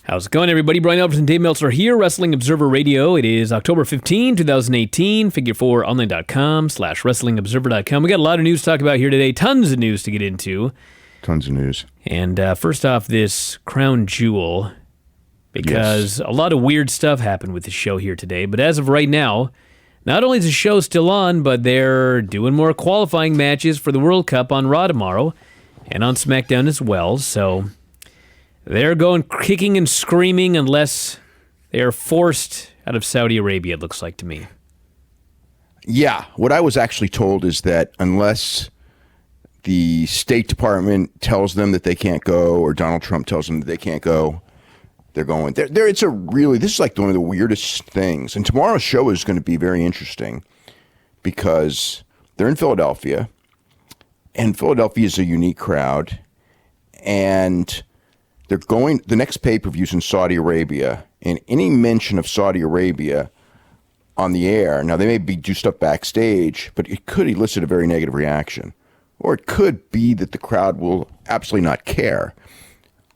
How's it going, everybody? Brian Alberts and Dave Meltzer here, Wrestling Observer Radio. It is October 15, 2018, figure4online.com/wrestlingobserver.com. We got a lot of news to talk about here today. Tons of news to get into. Tons of news. And first off, this crown jewel, because a lot of weird stuff happened with the show here today. But as of right now, not only is the show still on, but they're doing more qualifying matches for the World Cup on Raw tomorrow and on SmackDown as well. So they're going kicking and screaming unless they are forced out of Saudi Arabia, it looks like to me. Yeah, what I was actually told is that unless the State Department tells them that they can't go, or Donald Trump tells them that they can't go, they're going. This is like one of the weirdest things. And tomorrow's show is going to be very interesting because they're in Philadelphia, and Philadelphia is a unique crowd, and they're going, the next pay-per-view's in Saudi Arabia, and any mention of Saudi Arabia on the air, now they may do stuff backstage, but it could elicit a very negative reaction. Or it could be that the crowd will absolutely not care.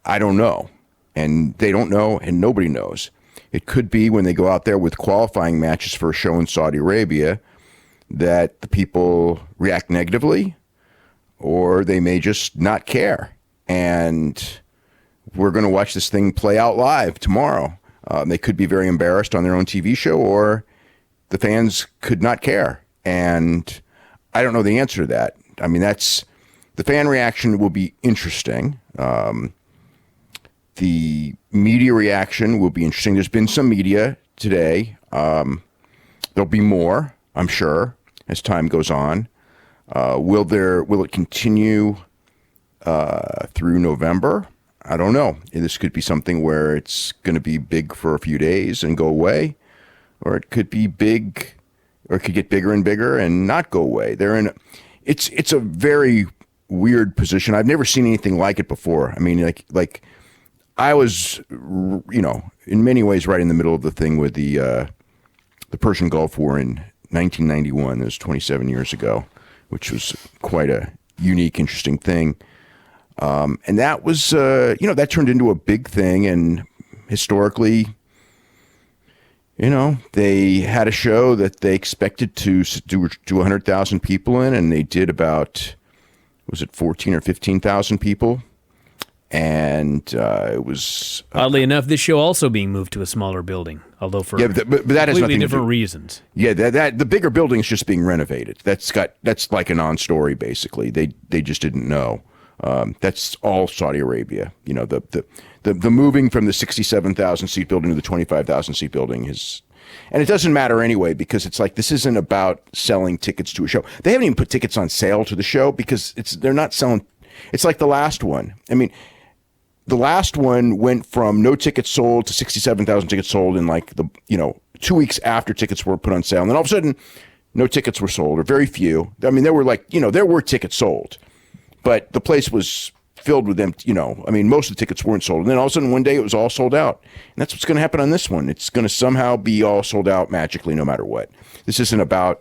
I don't know. And they don't know, and nobody knows. It could be when they go out there with qualifying matches for a show in Saudi Arabia that the people react negatively, or they may just not care. And we're going to watch this thing play out live tomorrow. They could be very embarrassed on their own TV show, or the fans could not care. And I don't know the answer to that. I mean, the fan reaction will be interesting. The media reaction will be interesting. There's been some media today. There'll be more, I'm sure, as time goes on. Will it continue through November? I don't know. This could be something where it's going to be big for a few days and go away, or it could be big, or it could get bigger and bigger and not go away. It's a very weird position. I've never seen anything like it before. I mean, like I was, in many ways right in the middle of the thing with the Persian Gulf War in 1991. That was 27 years ago, which was quite a unique, interesting thing. And that was, that turned into a big thing. And historically, they had a show that they expected to do 100,000 people in, and they did about, was it 14 or 15,000 people? And it was oddly enough, this show also being moved to a smaller building, although for but that has nothing different to do. Reasons. Yeah, that the bigger building is just being renovated. That's like a non-story basically. They just didn't know. That's all Saudi Arabia. The moving from the 67,000 seat building to the 25,000 seat building is, and it doesn't matter anyway, because it's like, this isn't about selling tickets to a show. They haven't even put tickets on sale to the show because they're not selling. It's like the last one. I mean, the last one went from no tickets sold to 67,000 tickets sold in 2 weeks after tickets were put on sale. And then all of a sudden, no tickets were sold, or very few. I mean, there were tickets sold, but the place was filled with them. Most of the tickets weren't sold. And then all of a sudden, one day it was all sold out. And that's what's going to happen on this one. It's going to somehow be all sold out magically, no matter what. This isn't a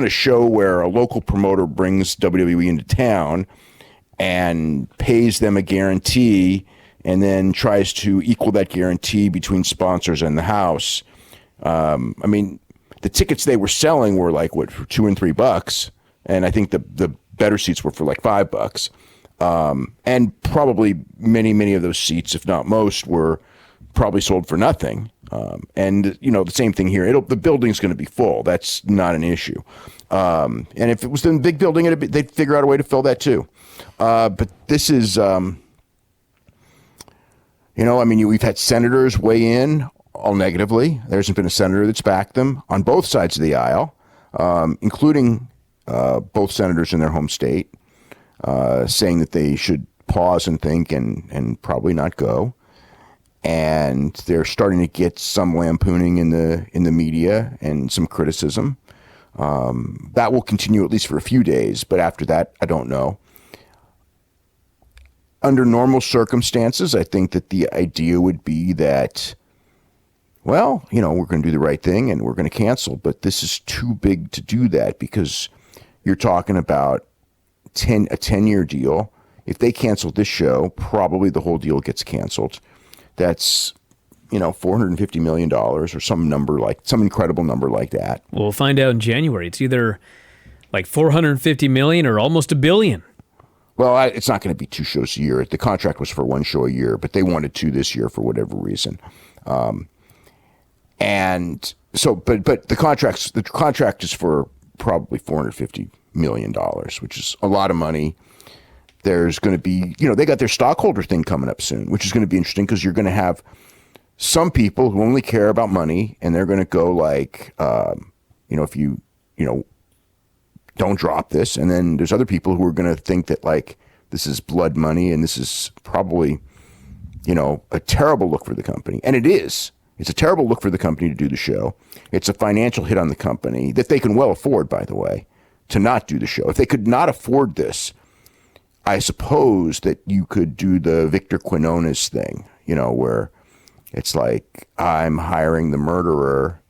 show where a local promoter brings WWE into town and pays them a guarantee and then tries to equal that guarantee between sponsors and the house. The tickets they were selling were like, for $2 and $3. And I think the better seats were for like $5. And probably many of those seats, if not most, were probably sold for nothing. The same thing here. The building's going to be full. That's not an issue. And if it was in a big building, they'd figure out a way to fill that too. But this is, we've had senators weigh in all negatively. There hasn't been a senator that's backed them on both sides of the aisle, including both senators in their home state, saying that they should pause and think and probably not go. And they're starting to get some lampooning in the media and some criticism. That will continue at least for a few days, but after that, I don't know. Under normal circumstances, I think that the idea would be that, we're going to do the right thing and we're going to cancel, but this is too big to do that because you're talking about a 10-year deal. If they cancel this show, probably the whole deal gets canceled. that's, $450 million or some incredible number like that. We'll find out in January. It's either like 450 million or almost $1 billion. Well, it's not going to be 2 shows a year. The contract was for 1 show a year, but they wanted 2 this year for whatever reason. And so, but the contract is for probably $450 million, which is a lot of money. There's going to be, they got their stockholder thing coming up soon, which is going to be interesting because you're going to have some people who only care about money, and they're going to go like, if you, don't drop this. And then there's other people who are going to think that like this is blood money and this is probably, a terrible look for the company. And it is. It's a terrible look for the company to do the show. It's a financial hit on the company that they can well afford, by the way, to not do the show. If they could not afford this, I suppose that you could do the Victor Quinones thing, where it's like, I'm hiring the murderer,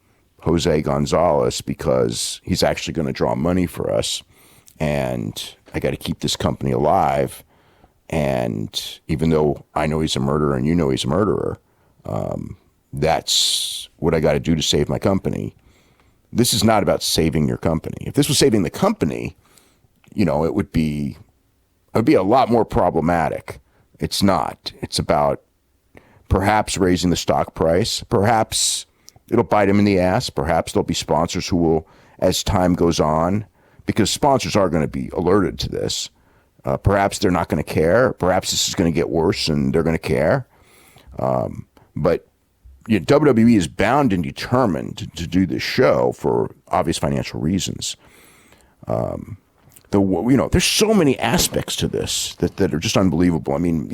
Jose Gonzalez, because he's actually going to draw money for us. And I got to keep this company alive. And even though I know he's a murderer and he's a murderer, that's what I got to do to save my company. This is not about saving your company. If this was saving the company, it would be a lot more problematic. It's not. It's about perhaps raising the stock price. Perhaps it'll bite them in the ass. Perhaps there'll be sponsors who will, as time goes on, because sponsors are going to be alerted to this. Perhaps they're not going to care. Perhaps this is going to get worse and they're going to care. But WWE is bound and determined to do this show for obvious financial reasons. There's so many aspects to this that are just unbelievable. I mean,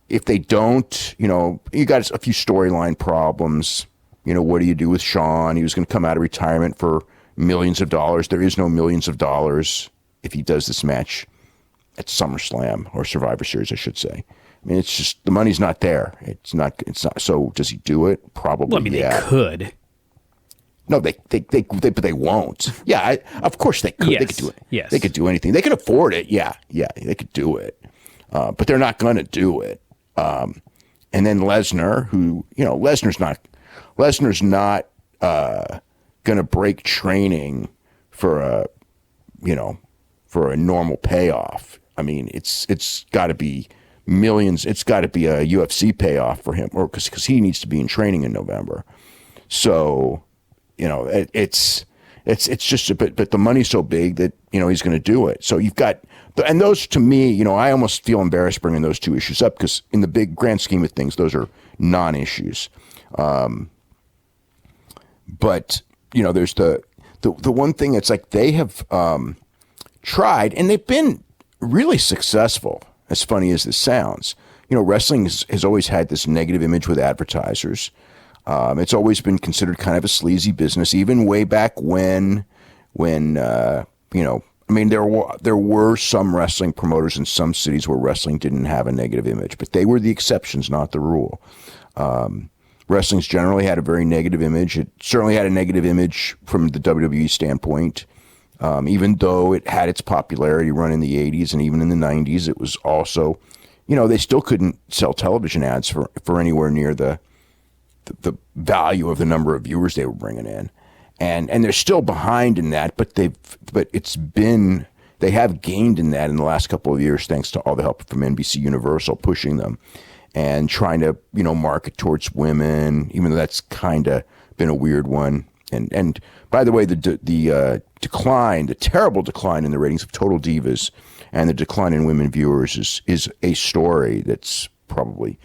if they don't, you got a few storyline problems. What do you do with Shawn? He was going to come out of retirement for millions of dollars. There is no millions of dollars if he does this match at SummerSlam or Survivor Series, I should say. I mean, it's just the money's not there. It's not. So does he do it? Probably. Well, I mean, yeah. They could. No, but they won't. Yeah, of course they could. Yes. They could do it. Yes. They could do anything. They could afford it. Yeah, they could do it. But they're not going to do it. And then Lesnar, who, Lesnar's not going to break training for a normal payoff. I mean, it's got to be millions. It's got to be a UFC payoff for him, or because he needs to be in training in November. So, it's just, but the money's so big that, he's going to do it. So you've got, and those to me, I almost feel embarrassed bringing those two issues up because in the big grand scheme of things, those are non-issues. But, there's the one thing that's like they have tried and they've been really successful, as funny as this sounds. Wrestling has always had this negative image with advertisers. It's always been considered kind of a sleazy business, even way back when there were some wrestling promoters in some cities where wrestling didn't have a negative image, but they were the exceptions, not the rule. Wrestling's generally had a very negative image. It certainly had a negative image from the WWE standpoint, even though it had its popularity run in the 80s and even in the 90s. It was also, they still couldn't sell television ads for anywhere near the value of the number of viewers they were bringing in. And they're still behind in that, but they have gained in that in the last couple of years, thanks to all the help from NBC Universal pushing them and trying to, market towards women, even though that's kind of been a weird one. And by the way, the terrible decline in the ratings of Total Divas and the decline in women viewers is a story that's probably,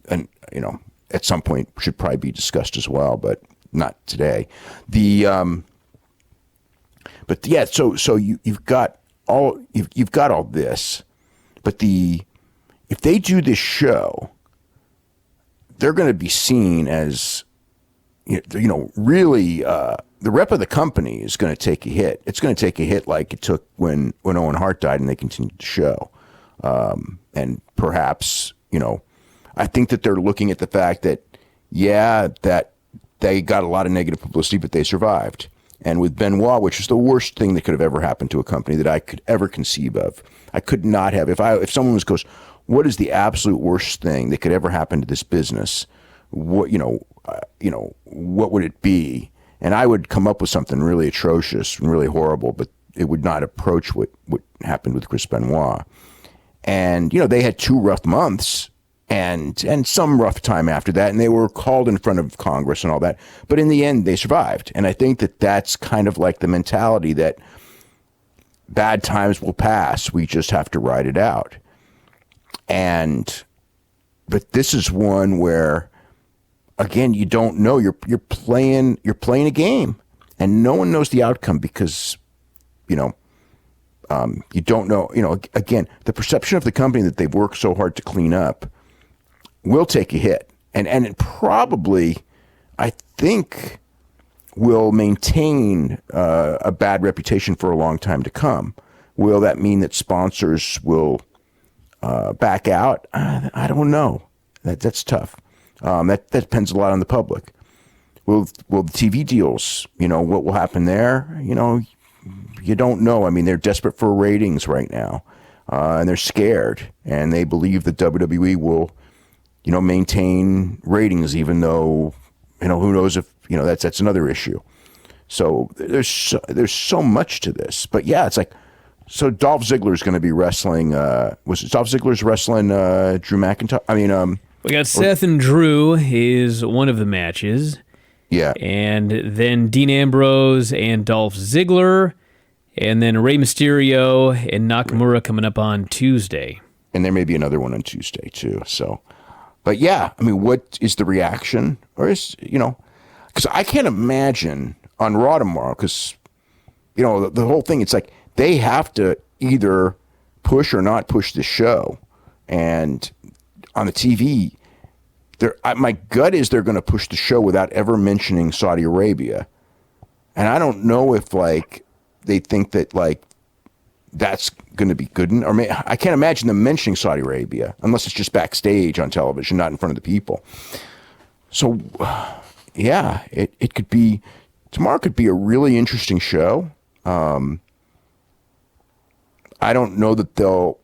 at some point should probably be discussed as well, but not today. So you've got all this, but if they do this show, they're going to be seen as, really, the rep of the company is going to take a hit. It's going to take a hit like it took when Owen Hart died and they continued the show. And perhaps, I think that they're looking at the fact that, that they got a lot of negative publicity, but they survived. And with Benoit, which is the worst thing that could have ever happened to a company that I could ever conceive of, I could not have. If someone goes, what is the absolute worst thing that could ever happen to this business? What what would it be? And I would come up with something really atrocious and really horrible, but it would not approach what happened with Chris Benoit. And they had 2 rough months and some rough time after that, and they were called in front of Congress and all that. But in the end, they survived. And I think that that's kind of like the mentality that bad times will pass. We just have to ride it out. But this is one where, again, you don't know. You're playing a game, and no one knows the outcome because, you don't know. Again, the perception of the company that they've worked so hard to clean up will take a hit, and it probably, I think, will maintain a bad reputation for a long time to come. Will that mean that sponsors will back out? I don't know. That's tough. That depends a lot on the public. Will the TV deals? What will happen there? You don't know. I mean, they're desperate for ratings right now, and they're scared, and they believe that WWE will, maintain ratings, even though, who knows if that's another issue. So there's so much to this, but yeah, it's like, so Dolph Ziggler's going to be wrestling. Was it Dolph Ziggler's wrestling Drew McIntyre? I mean, we got Seth and Drew is one of the matches. Yeah, and then Dean Ambrose and Dolph Ziggler. And then Rey Mysterio and Nakamura coming up on Tuesday. And there may be another one on Tuesday, too. So, but yeah, I mean, what is the reaction? Or is, because I can't imagine on Raw tomorrow, because, the whole thing, it's like they have to either push or not push the show. And on the TV, my gut is they're going to push the show without ever mentioning Saudi Arabia. And I don't know if, they think that that's going to be good. I can't imagine them mentioning Saudi Arabia unless it's just backstage on television, not in front of the people. So, yeah, it could be, tomorrow could be a really interesting show. I don't know that they'll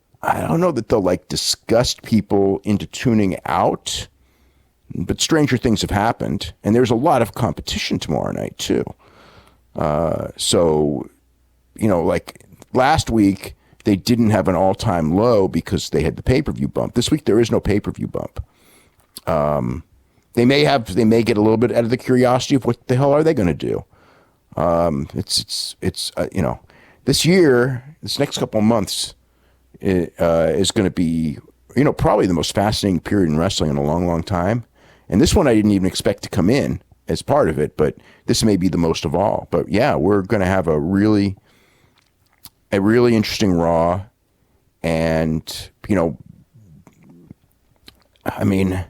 disgust people into tuning out, but stranger things have happened, and there's a lot of competition tomorrow night too. So, last week, they didn't have an all-time low because they had the pay-per-view bump. This week, there is no pay-per-view bump. They may get a little bit out of the curiosity of what the hell are they going to do. This year, this next couple of months is going to be, probably the most fascinating period in wrestling in a long, long time. And this one I didn't even expect to come in as part of it, but this may be the most of all. But yeah, we're going to have a really interesting Raw, and I mean,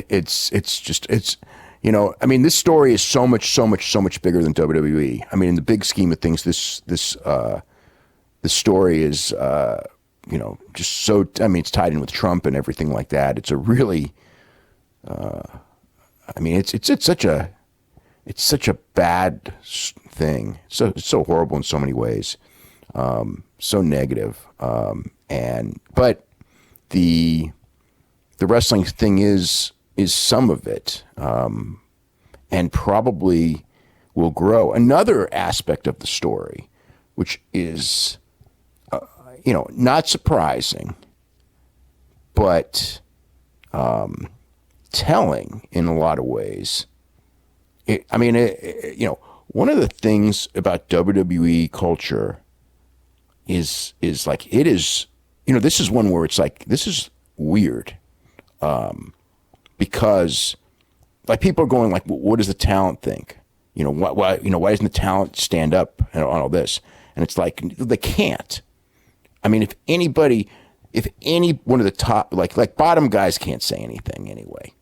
this story is so much bigger than WWE. I mean, in the big scheme of things, this story is just so. I mean, it's tied in with Trump and everything like that. It's a really, it's such a bad thing. It's so horrible in so many ways. So negative. But the wrestling thing is some of it, and probably will grow. Another aspect of the story, which is, not surprising, but, telling in a lot of ways. One of the things about WWE culture is like, it is, this is one where it's like, this is weird. Because people are going like, what does the talent think? Why doesn't the talent stand up on all this? And it's like, they can't. I mean, if any one of the top, like bottom guys can't say anything anyway,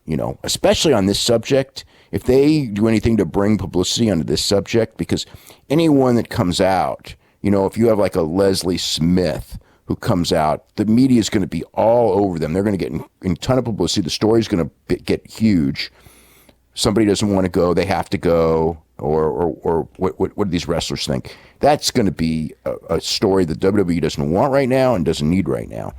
especially on this subject, if they do anything to bring publicity onto this subject, because anyone that comes out, if you have like a Leslie Smith who comes out, the media is going to be all over them. They're going to get in a ton of publicity. The story's going to get huge. Somebody doesn't want to go, they have to go, or what do these wrestlers think? That's going to be a story that WWE doesn't want right now and doesn't need right now.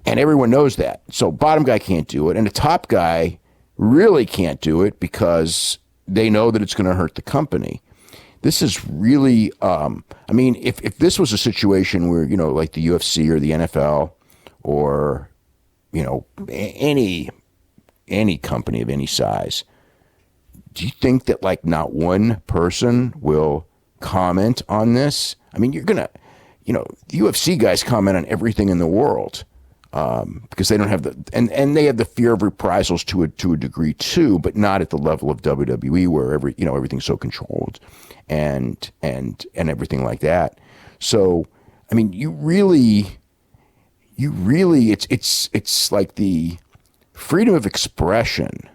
And everyone knows that. So bottom guy can't do it. And the top guy really can't do it because they know that it's going to hurt the company. This is really, if this was a situation where, like the UFC or the NFL or, any company of any size, do you think that like not one person will comment on this? I mean, you're going to, the UFC guys comment on everything in the world. Because they don't have and they have the fear of reprisals to a degree too, but not at the level of WWE where everything's so controlled and everything like that. So, I mean, you really, it's like the freedom of expression.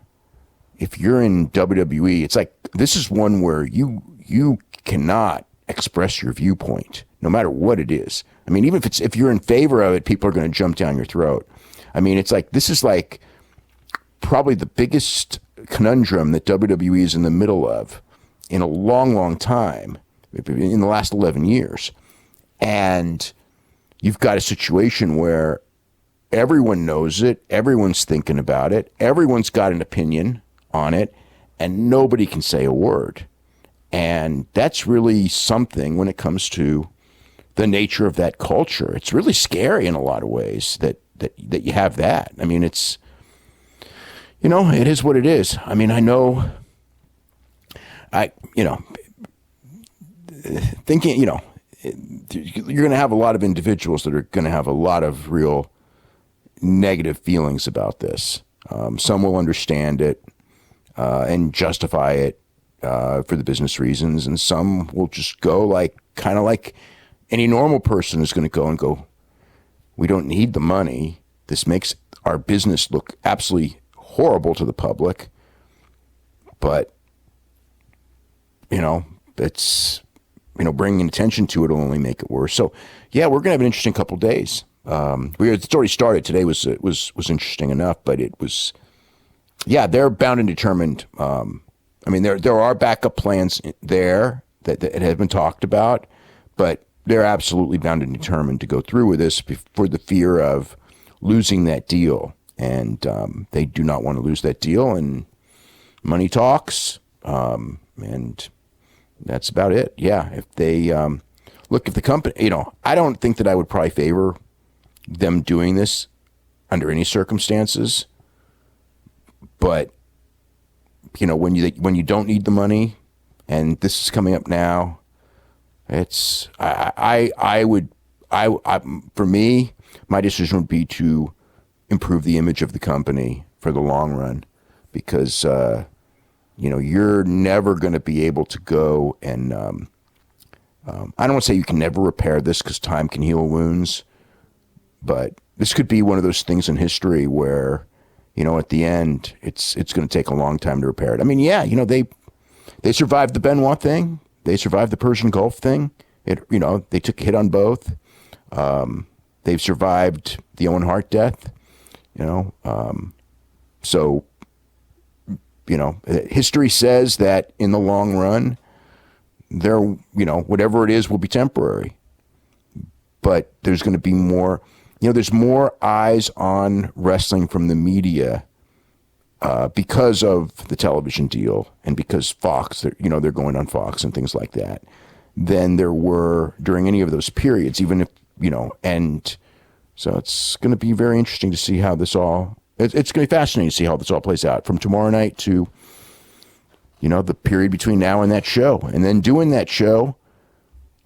If you're in WWE, it's like, this is one where you cannot express your viewpoint, no matter what it is. I mean, even if you're in favor of it, people are going to jump down your throat. I mean, it's like, this is like probably the biggest conundrum that WWE is in the middle of in a long, long time, in the last 11 years. And you've got a situation where everyone knows it, everyone's thinking about it, everyone's got an opinion on it, and nobody can say a word. And that's really something when it comes to the nature of that culture. It's really scary in a lot of ways that you have that. I mean, it's, it is what it is. I mean, I know, thinking, you're going to have a lot of individuals that are going to have a lot of real negative feelings about this. Some will understand it and justify it for the business reasons, and some will just go kind of like any normal person is going to go and go, we don't need the money. This makes our business look absolutely horrible to the public. But, it's, bringing attention to it will only make it worse. So, yeah, we're going to have an interesting couple of days. It's already started. Today was interesting enough, but it was, yeah, they're bound and determined. There are backup plans there that have been talked about, but they're absolutely bound and determined to go through with this for the fear of losing that deal. And they do not want to lose that deal. And money talks. And that's about it. Yeah. If they if the company, I don't think that I would probably favor them doing this under any circumstances. But, when you don't need the money and this is coming up now, it's, for me, my decision would be to improve the image of the company for the long run, because, you're never going to be able to go and, I don't want to say you can never repair this because time can heal wounds, but this could be one of those things in history where, at the end, it's going to take a long time to repair it. I mean, yeah, they survived the Benoit thing. They survived the Persian Gulf thing. They took a hit on both. They've survived the Owen Hart death. So, history says that in the long run, whatever it is will be temporary. But there's going to be more, there's more eyes on wrestling from the media because of the television deal and because Fox, they're going on Fox and things like that, than there were during any of those periods, even if, and so it's going to be very interesting to see how this all, it's going to be fascinating to see how this all plays out from tomorrow night to, the period between now and that show. And then doing that show,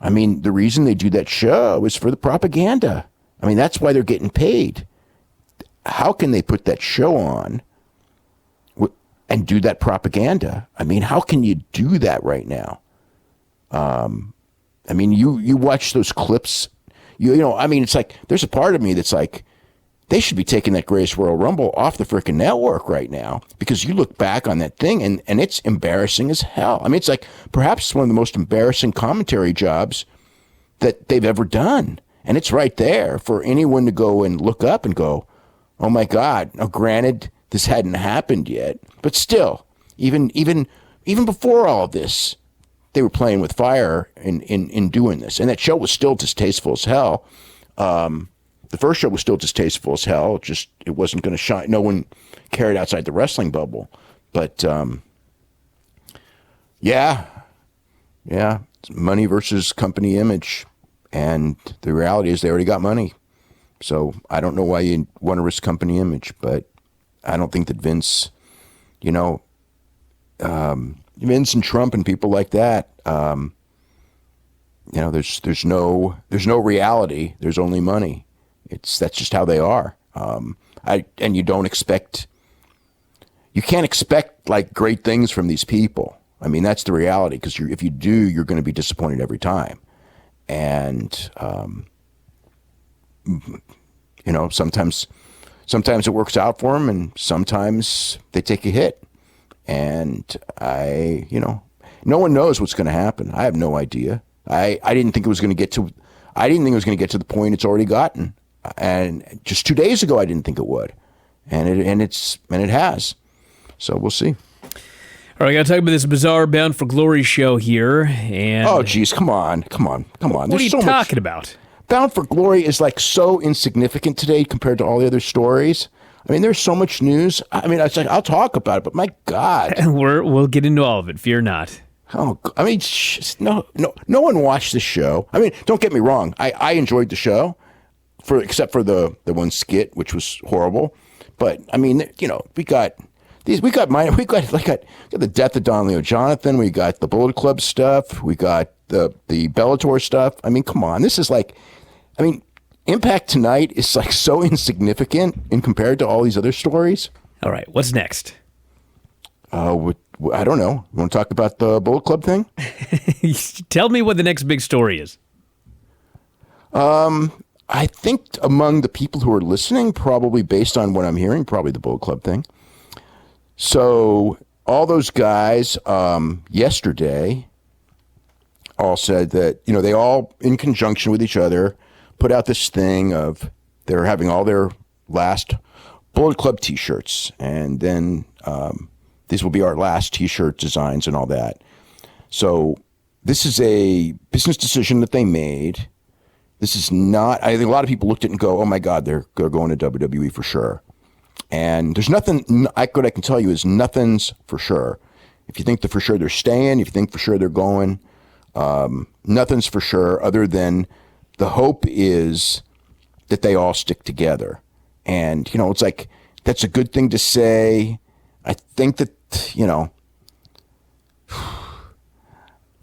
I mean, the reason they do that show is for the propaganda. I mean, that's why they're getting paid. How can they put that show on and do that propaganda? I mean, how can you do that right now? You watch those clips, it's like, there's a part of me that's like, they should be taking that Greatest Royal Rumble off the freaking network right now, because you look back on that thing and it's embarrassing as hell. I mean, it's like perhaps one of the most embarrassing commentary jobs that they've ever done. And it's right there for anyone to go and look up and go, oh my God. Now, granted, this hadn't happened yet, but still, even before all of this, they were playing with fire in doing this. And that show was still distasteful as hell. The The first show was still distasteful as hell. It wasn't going to shine. No one cared outside the wrestling bubble. But yeah, it's money versus company image, and the reality is they already got money. So I don't know why you want to risk company image, but I don't think that Vince, Vince and Trump and people like that, there's no reality. There's only money. That's just how they are. And you can't expect like great things from these people. I mean, that's the reality, because if you do, you're going to be disappointed every time. And, sometimes it works out for them, and sometimes they take a hit. And no one knows what's going to happen. I have no idea. I didn't think it was going to get to the point it's already gotten. And just 2 days ago, I didn't think it would. And it has. So we'll see. All right, I got to talk about this bizarre Bound for Glory show here. And oh, geez, come on. What are you talking about? Bound for Glory is like so insignificant today compared to all the other stories. I mean, there's so much news. I mean, it's like, I'll talk about it, but my God. We'll get into all of it. Fear not. Oh, I mean, no one watched the show. I mean, don't get me wrong. I enjoyed the show, except for the one skit, which was horrible. But I mean, we got the death of Don Leo Jonathan. We got the Bullet Club stuff. We got the Bellator stuff. I mean, come on. This is like, Impact tonight is like so insignificant in compared to all these other stories. All right, what's next? I don't know. You want to talk about the Bullet Club thing? Tell me what the next big story is. I think among the people who are listening, probably based on what I'm hearing, probably the Bullet Club thing. So all those guys yesterday all said that, they all, in conjunction with each other, put out this thing of they're having all their last Bullet Club T-shirts. And then these will be our last T-shirt designs and all that. So this is a business decision that they made. This is not, I think a lot of people looked at it and go, oh my God, they're going to WWE for sure. And there's nothing, what I can tell you is nothing's for sure. If you think that for sure they're staying, if you think for sure they're going, nothing's for sure other than the hope is that they all stick together. And, it's like, that's a good thing to say. I think that,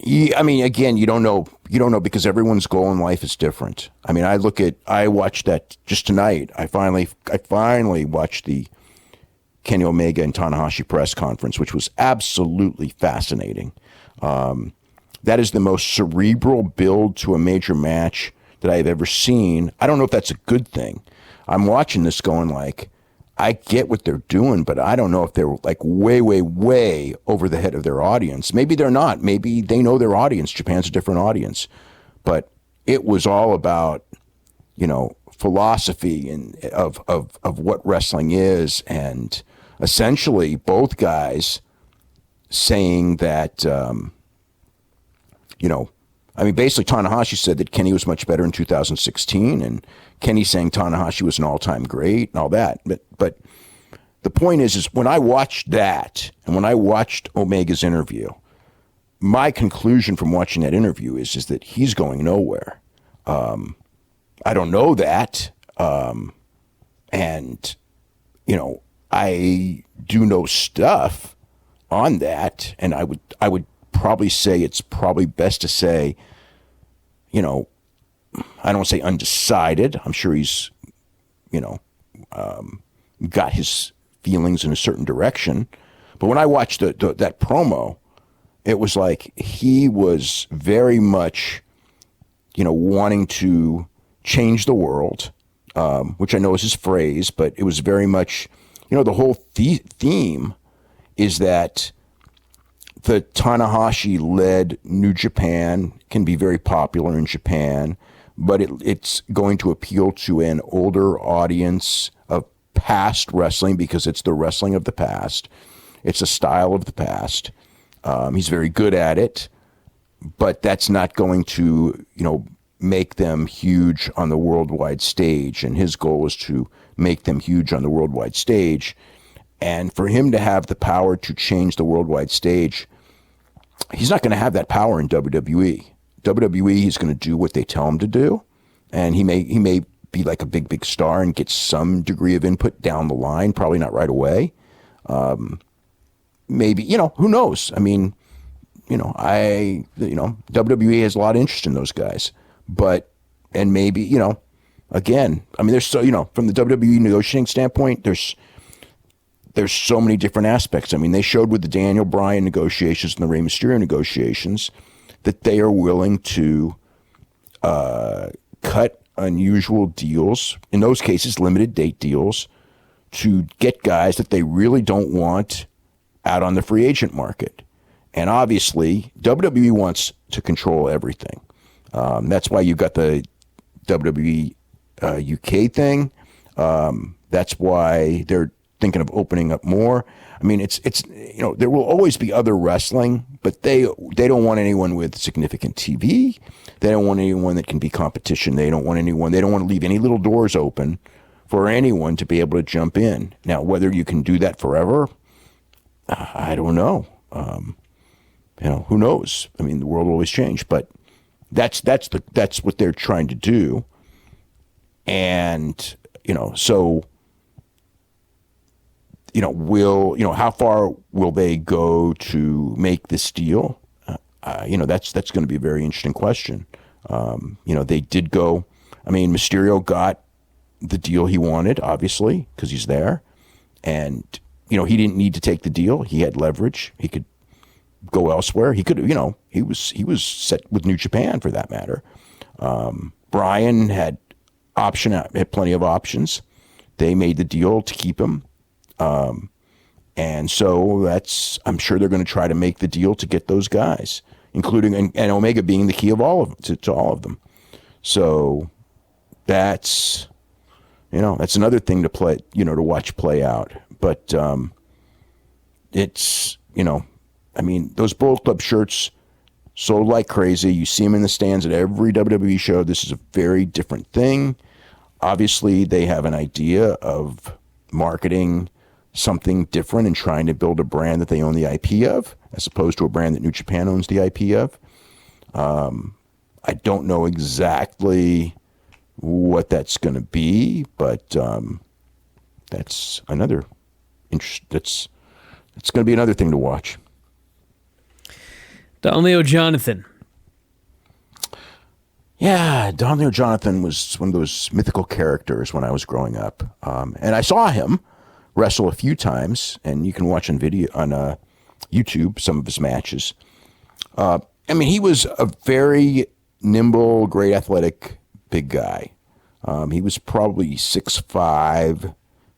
again, you don't know because everyone's goal in life is different. I mean, I watched that just tonight. I finally watched the Kenny Omega and Tanahashi press conference, which was absolutely fascinating. That is the most cerebral build to a major match that I've ever seen. I don't know if that's a good thing. I'm watching this going like, I get what they're doing, but I don't know if they're like way, way, way over the head of their audience. Maybe they're not. Maybe they know their audience. Japan's a different audience. But it was all about, philosophy and of what wrestling is. And essentially both guys saying that, basically Tanahashi said that Kenny was much better in 2016, and Kenny saying Tanahashi was an all-time great and all that. But the point is when I watched that and when I watched Omega's interview, my conclusion from watching that interview is that he's going nowhere. I don't know that. And, I do know stuff on that, and I would probably say it's probably best to say, I don't want to say undecided. I'm sure he's, got his feelings in a certain direction. But when I watched that promo, it was like he was very much, wanting to change the world, which I know is his phrase, but it was very much, the whole theme is that the Tanahashi-led New Japan can be very popular in Japan, but it's going to appeal to an older audience of past wrestling because it's the wrestling of the past. It's a style of the past. He's very good at it, but that's not going to, make them huge on the worldwide stage, and his goal was to make them huge on the worldwide stage. And for him to have the power to change the worldwide stage, he's not going to have that power in WWE. WWE, he's going to do what they tell him to do, and he may be like a big star and get some degree of input down the line, probably not right away. Maybe, who knows? I mean, WWE has a lot of interest in those guys, and maybe, again, I mean, there's so, from the WWE negotiating standpoint, there's so many different aspects. I mean, they showed with the Daniel Bryan negotiations and the Rey Mysterio negotiations that they are willing to cut unusual deals, in those cases, limited date deals, to get guys that they really don't want out on the free agent market. And obviously, WWE wants to control everything. That's why you've got the WWE UK thing. That's why they're thinking of opening up more. I mean, it's there will always be other wrestling, but they don't want anyone with significant TV. They don't want anyone that can be competition. They don't want to leave any little doors open for anyone to be able to jump in. Now, whether you can do that forever, I don't know. Who knows? I mean, the world will always change, but that's what they're trying to do. And, so, how far will they go to make this deal? That's going to be a very interesting question. They did go, Mysterio got the deal he wanted, obviously, because he's there. And, he didn't need to take the deal. He had leverage. He could go elsewhere. He could, he was set with New Japan for that matter. Bryan had plenty of options. They made the deal to keep him. And so I'm sure they're going to try to make the deal to get those guys, including, and Omega being the key of all of to all of them. So that's another thing to play, to watch play out. But, it's, those Bullet Club shirts sold like crazy. You see them in the stands at every WWE show. This is a very different thing. Obviously, they have an idea of marketing something different and trying to build a brand that they own the IP of, as opposed to a brand that New Japan owns the IP of. I don't know exactly what that's going to be, but that's another interest. It's going to be another thing to watch. Don Leo Jonathan. Yeah, Don Leo Jonathan was one of those mythical characters when I was growing up. And I saw him wrestle a few times, and you can watch on video on YouTube some of his matches. He was a very nimble, great athletic, big guy. He was probably 6'5".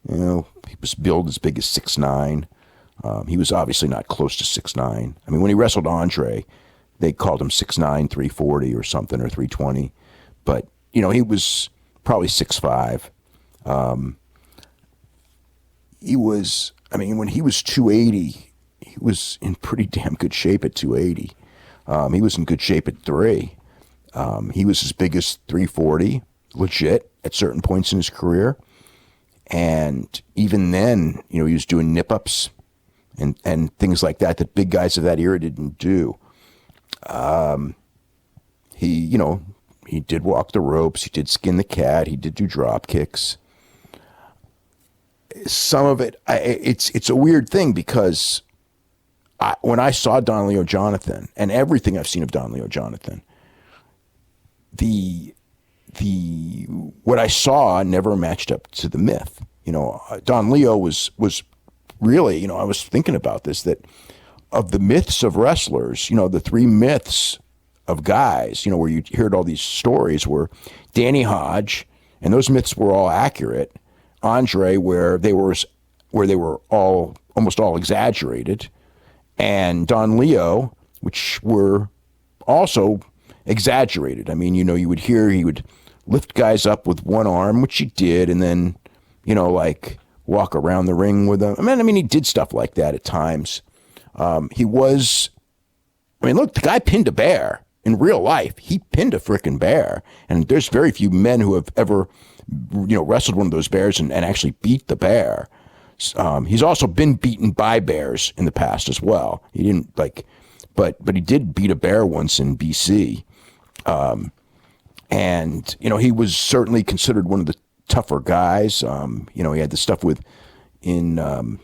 He was billed as big as 6'9". He was obviously not close to 6'9". When he wrestled Andre, they called him 6'9", 340 or something, or 320. But, he was probably 6'5". He was, when he was 280, he was in pretty damn good shape at 280. He was in good shape at 3. He was as big as 340, legit, at certain points in his career. And even then, he was doing nip-ups and things like that big guys of that era didn't do. He did walk the ropes. He did skin the cat. He did do drop kicks. Some of it, it's a weird thing because when I saw Don Leo Jonathan and everything I've seen of Don Leo Jonathan, what I saw never matched up to the myth. Don Leo was really, I was thinking about this, that of the myths of wrestlers, the 3 myths of guys, where you heard all these stories were Danny Hodge, and those myths were all accurate. Andre, where they were almost all exaggerated, and Don Leo, which were also exaggerated. You would hear he would lift guys up with one arm, which he did, and then, walk around the ring with them. He did stuff like that at times. Look, the guy pinned a bear. in real life, he pinned a frickin' bear. And there's very few men who have ever, wrestled one of those bears and actually beat the bear. He's also been beaten by bears in the past as well. He didn't but he did beat a bear once in BC. And, he was certainly considered one of the tougher guys. He had the stuff in the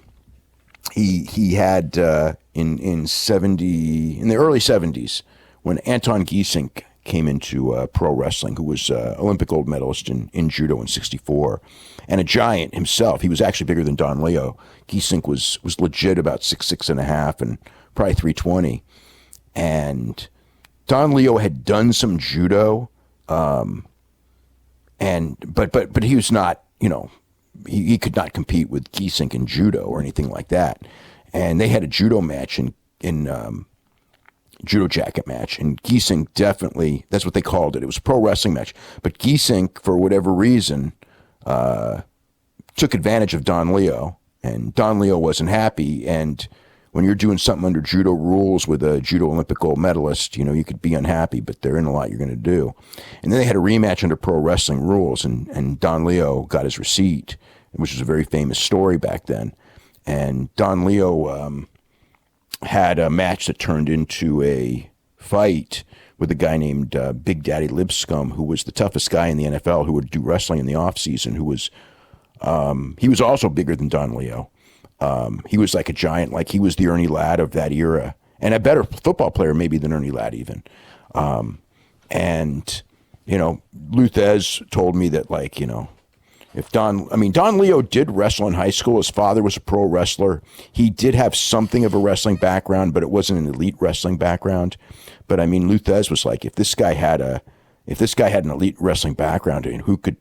early 70s when Anton Giesink came into pro wrestling, who was Olympic gold medalist in judo in 64, and a giant himself. He was actually bigger than Don Leo. Giesink was legit about 6'6.5" and probably 320. And Don Leo had done some judo, but he was not, he could not compete with Giesink in judo or anything like that. And they had a judo match in judo jacket match, and Giesink definitely, that's what they called it. It was a pro wrestling match, but Giesink, for whatever reason, took advantage of Don Leo, and Don Leo wasn't happy. And when you're doing something under judo rules with a judo Olympic gold medalist, you could be unhappy, but there ain't a lot you're going to do. And then they had a rematch under pro wrestling rules, and Don Leo got his receipt, which was a very famous story back then. And Don Leo had a match that turned into a fight with a guy named Big Daddy Lipscomb, who was the toughest guy in the NFL, who would do wrestling in the offseason, he was also bigger than Don Leo. He was like a giant, like he was the Ernie Ladd of that era, and a better football player maybe than Ernie Ladd even. Luthez told me that if Don Leo did wrestle in high school. His father was a pro wrestler. He did have something of a wrestling background, but it wasn't an elite wrestling background. But Luthez was like, if this guy had an elite wrestling background, and who could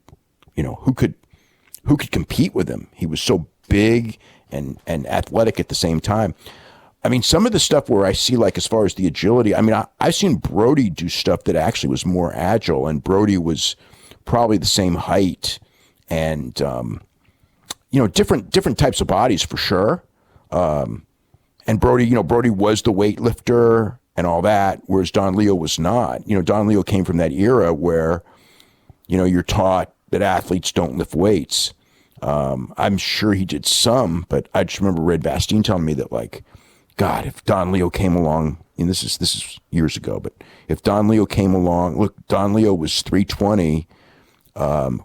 compete with him? He was so big and athletic at the same time. Some of the stuff where I see, like, as far as the agility, I've seen Brody do stuff that actually was more agile, and Brody was probably the same height and, different types of bodies for sure. And Brody was the weightlifter and all that, whereas Don Leo was not. Don Leo came from that era where, you're taught that athletes don't lift weights. I'm sure he did some, but I just remember Red Bastien telling me that, like, God, if Don Leo came along, and this is years ago, but if Don Leo came along, look, Don Leo was 320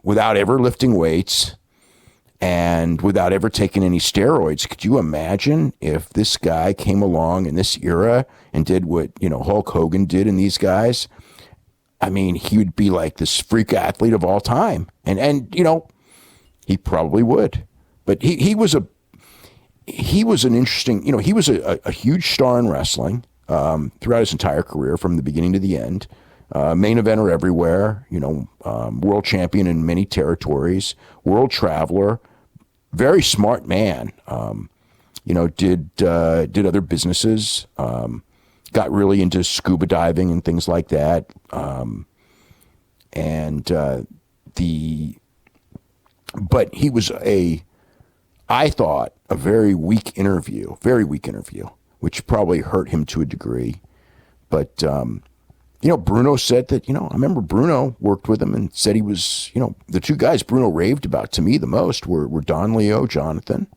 without ever lifting weights and without ever taking any steroids. Could you imagine if this guy came along in this era and did what, Hulk Hogan did in these guys? He would be like this freak athlete of all time. And he probably would. But he was an interesting, he was a huge star in wrestling throughout his entire career from the beginning to the end. Main eventer everywhere, world champion in many territories, world traveler, very smart man. Did other businesses, got really into scuba diving and things like that. But he was I thought, a very weak interview, which probably hurt him to a degree. But, Bruno said that, I remember Bruno worked with him and said he was, the two guys Bruno raved about to me the most were Don Leo, Jonathan,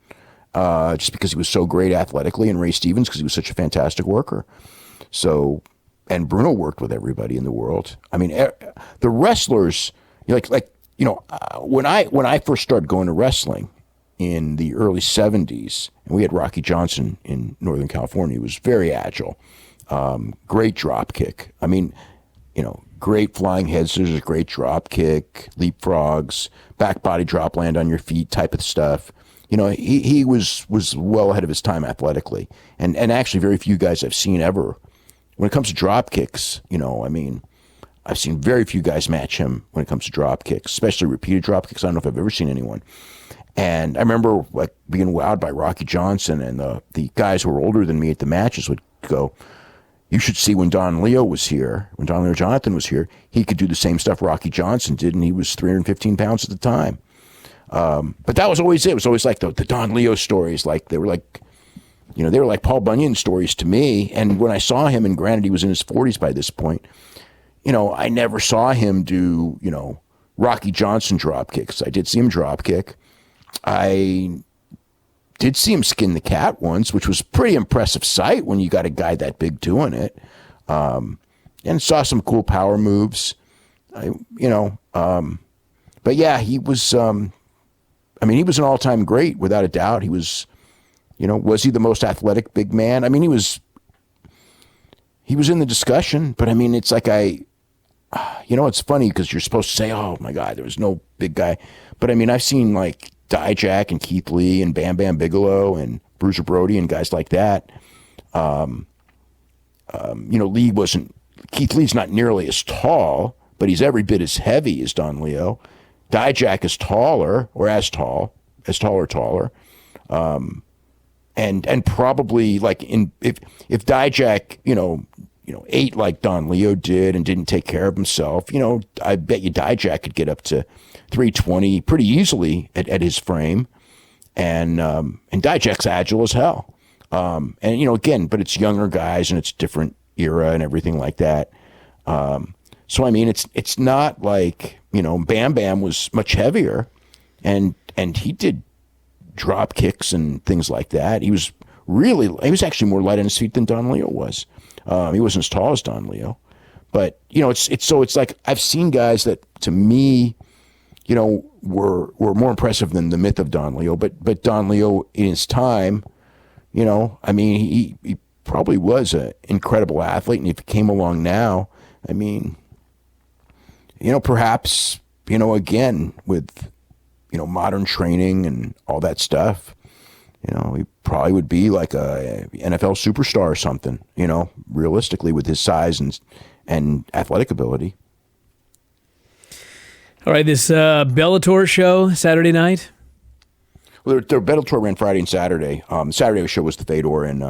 just because he was so great athletically, and Ray Stevens because he was such a fantastic worker. So, and Bruno worked with everybody in the world. The wrestlers, when I first started going to wrestling in the early 70s, and we had Rocky Johnson in Northern California, he was very agile, great drop kick. Great flying head scissors, great drop kick, leapfrogs, back body drop, land on your feet type of stuff. He was well ahead of his time athletically, and actually very few guys I've seen ever. When it comes to drop kicks, I've seen very few guys match him when it comes to drop kicks, especially repeated drop kicks. I don't know if I've ever seen anyone. And I remember being wowed by Rocky Johnson, and the guys who were older than me at the matches would go, you should see when Don Leo was here, when Don Leo Jonathan was here, he could do the same stuff Rocky Johnson did, and he was 315 pounds at the time. But that was always it. It was always like the Don Leo stories. Like, they were like, they were like Paul Bunyan stories to me. And when I saw him, and granted he was in his 40s by this point, I never saw him do, Rocky Johnson drop kicks. I did see him drop kick. I did see him skin the cat once, which was a pretty impressive sight when you got a guy that big doing it. And saw some cool power moves. But yeah, he was, he was an all-time great without a doubt. He was, was he the most athletic big man? I mean, he was in the discussion, but it's like it's funny because you're supposed to say, oh my God, there was no big guy. But I've seen like Dijak and Keith Lee and Bam Bam Bigelow and Bruiser Brody and guys like that. Keith Lee's not nearly as tall, but he's every bit as heavy as Don Leo. Dijak is taller, or as tall or taller. And probably like if Dijak, ate like Don Leo did and didn't take care of himself, I bet you Dijak could get up to 320 pretty easily at his frame. And Dijak's agile as hell. Again, but it's younger guys and it's different era and everything like that. So it's not like, Bam Bam was much heavier and he did drop kicks and things like that. He was actually more light on his feet than Don Leo was. He wasn't as tall as Don Leo, but it's like I've seen guys that to me, were more impressive than the myth of Don Leo, but Don Leo in his time, he probably was an incredible athlete. And if he came along now, perhaps, again, with, modern training and all that stuff, he probably would be like a NFL superstar or something, realistically with his size and athletic ability. All right, this Bellator show Saturday night? Well, their Bellator ran Friday and Saturday. Saturday show was the Fedor and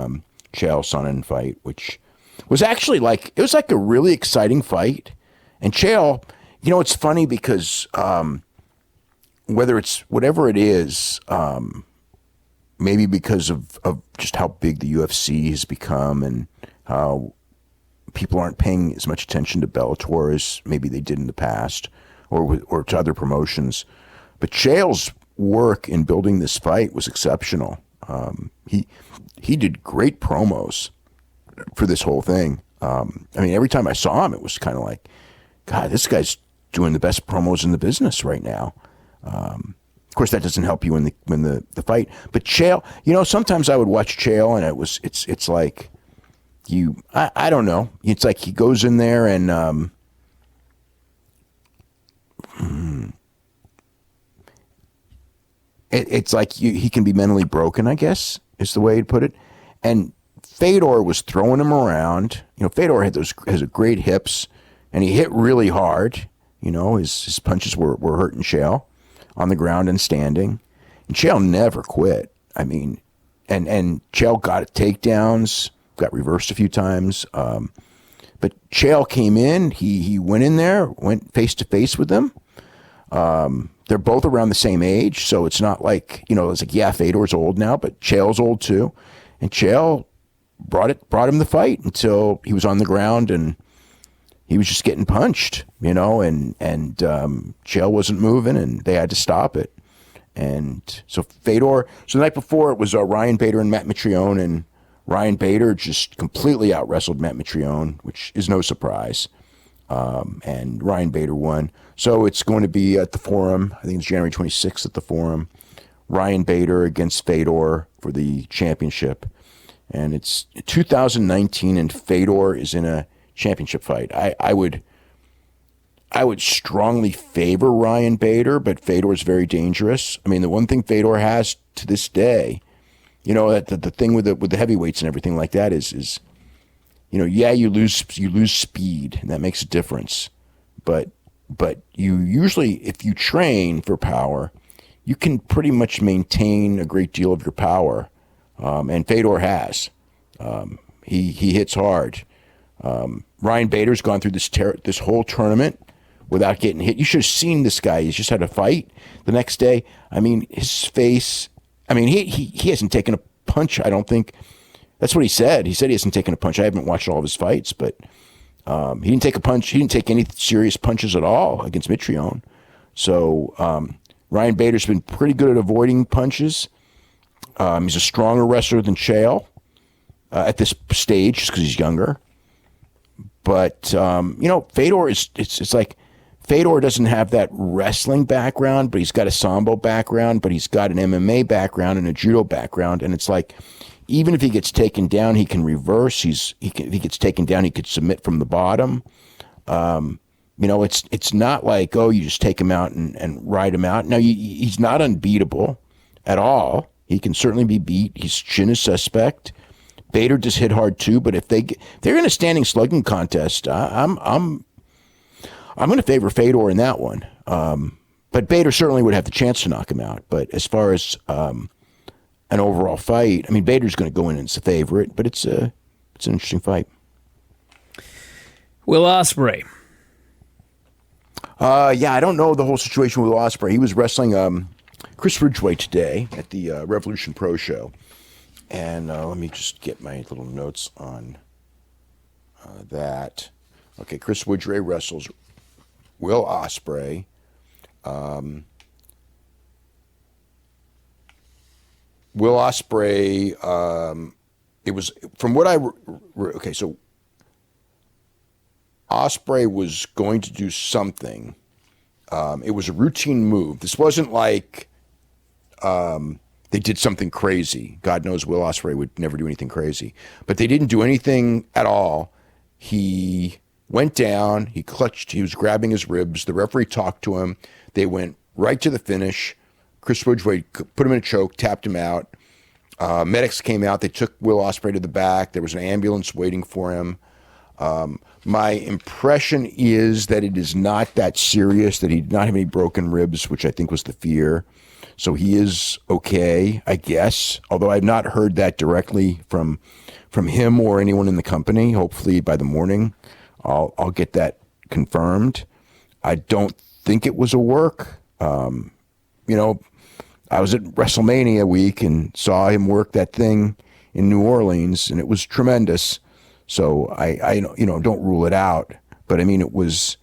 Chael Sonnen fight, which was actually it was like a really exciting fight. And Chael, it's funny because whatever it is, maybe because of just how big the UFC has become and how people aren't paying as much attention to Bellator as maybe they did in the past or to other promotions. But Chael's work in building this fight was exceptional. He did great promos for this whole thing. Every time I saw him, it was kind of like, God, this guy's doing the best promos in the business right now. Of course, that doesn't help you win the fight. But Chael, sometimes I would watch Chael, and it's like I don't know. It's like he goes in there and it's like he can be mentally broken, I guess, is the way to put it. And Fedor was throwing him around. Fedor has great hips, and he hit really hard. His punches were hurting Chael on the ground and standing. And Chael never quit. And Chael got takedowns, got reversed a few times. But Chael came in. He went in there, went face to face with him. They're both around the same age, so it's not like, it's like, yeah, Fedor's old now, but Chael's old too. And Chael brought him the fight until he was on the ground and he was just getting punched, and Chael wasn't moving and they had to stop it. And so the night before it was Ryan Bader and Matt Mitrione, and Ryan Bader just completely out-wrestled Matt Mitrione, which is no surprise. And Ryan Bader won. So it's going to be at the Forum. I think it's January 26th at the Forum. Ryan Bader against Fedor for the championship. And it's 2019 and Fedor is in a championship fight. I would strongly favor Ryan Bader, but Fedor is very dangerous. The one thing Fedor has to this day, the thing with the heavyweights and everything like that is you lose speed, and that makes a difference. But you usually, if you train for power, you can pretty much maintain a great deal of your power. And Fedor has. He hits hard. Ryan Bader's gone through this whole tournament without getting hit. You should have seen this guy. He's just had a fight the next day. His face. He hasn't taken a punch, I don't think, That's what he said. He said he hasn't taken a punch. I haven't watched all of his fights, but he didn't take a punch. He didn't take any serious punches at all against Mitrione. So Ryan Bader's been pretty good at avoiding punches. He's a stronger wrestler than Chael at this stage, just because he's younger. But Fedor it's like Fedor doesn't have that wrestling background, but he's got a Sambo background, but he's got an MMA background and a judo background, and it's like, even if he gets taken down, he can reverse. If he gets taken down, he could submit from the bottom. It's not like, you just take him out and ride him out. Now, he's not unbeatable at all. He can certainly be beat. His chin is suspect. Bader just hit hard too. But if they're in a standing slugging contest, I'm going to favor Fedor in that one. But Bader certainly would have the chance to knock him out. But as far as an overall fight, I mean, Bader's going to go in as a favorite, but it's an interesting fight. Will Ospreay. I don't know the whole situation with Ospreay. He was wrestling Chris Ridgway today at the Revolution Pro Show. And let me just get my little notes on that. Okay, Chris Ridgway wrestles Will Ospreay. Will Ospreay, it was, from what so Ospreay was going to do something. It was a routine move. This wasn't like they did something crazy. God knows Will Ospreay would never do anything crazy. But they didn't do anything at all. He went down, he clutched, he was grabbing his ribs. The referee talked to him. They went right to the finish. Chris Ridgway put him in a choke, tapped him out. Medics came out. They took Will Ospreay to the back. There was an ambulance waiting for him. My impression is that it is not that serious, that he did not have any broken ribs, which I think was the fear. So he is okay, I guess, although I've not heard that directly from him or anyone in the company. Hopefully by the morning I'll get that confirmed. I don't think it was a work. I was at WrestleMania week and saw him work that thing in New Orleans, and it was tremendous. So I don't rule it out. But I mean, it was,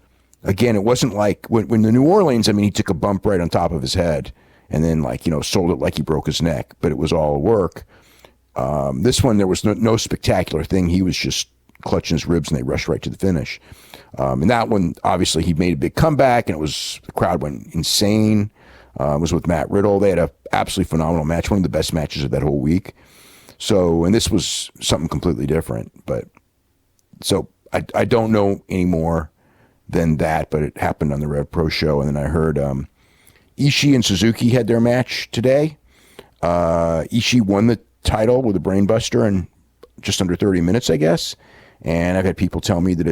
again, it wasn't like when the New Orleans, I mean, he took a bump right on top of his head and then sold it like he broke his neck, but it was all work. This one, there was no spectacular thing. He was just clutching his ribs and they rushed right to the finish. And that one, obviously, he made a big comeback and the crowd went insane. It was with Matt Riddle. They had a absolutely phenomenal match, one of the best matches of that whole week. So, and this was something completely different. But so I don't know any more than that, but it happened on the Rev Pro show. And then I heard Ishii and Suzuki had their match today. Ishii won the title with a brainbuster in just under 30 minutes, I guess. And I've had people tell me that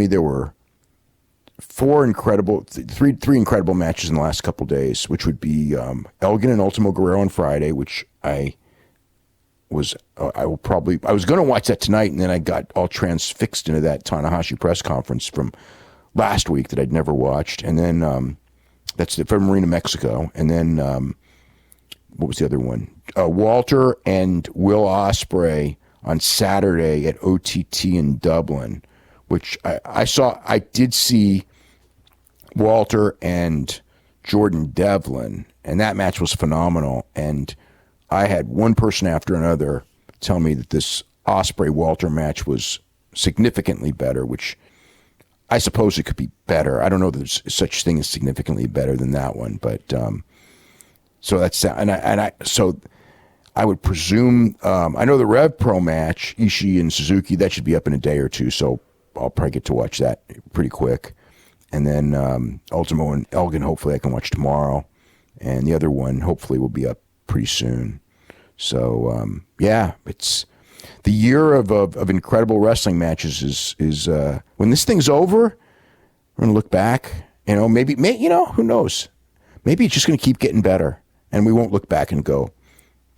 there were three incredible matches in the last couple days, which would be Elgin and Ultimo Guerrero on Friday, which I was going to watch that tonight, and then I got all transfixed into that Tanahashi press conference from last week that I'd never watched. And then that's from Marina, Mexico. And then what was the other one? Walter and Will Ospreay on Saturday at OTT in Dublin, which I did see Walter and Jordan Devlin, and that match was phenomenal. And I had one person after another tell me that this Ospreay-Walter match was significantly better, which I suppose it could be better. I don't know if there's such thing as significantly better than that one, but so that's, so I would presume, I know the Rev Pro match, Ishii and Suzuki, that should be up in a day or two, so I'll probably get to watch that pretty quick. And then Ultimo and Elgin, hopefully I can watch tomorrow. And the other one, hopefully, will be up pretty soon. So, it's the year of incredible wrestling matches is when this thing's over, we're going to look back, maybe, who knows? Maybe it's just going to keep getting better. And we won't look back and go,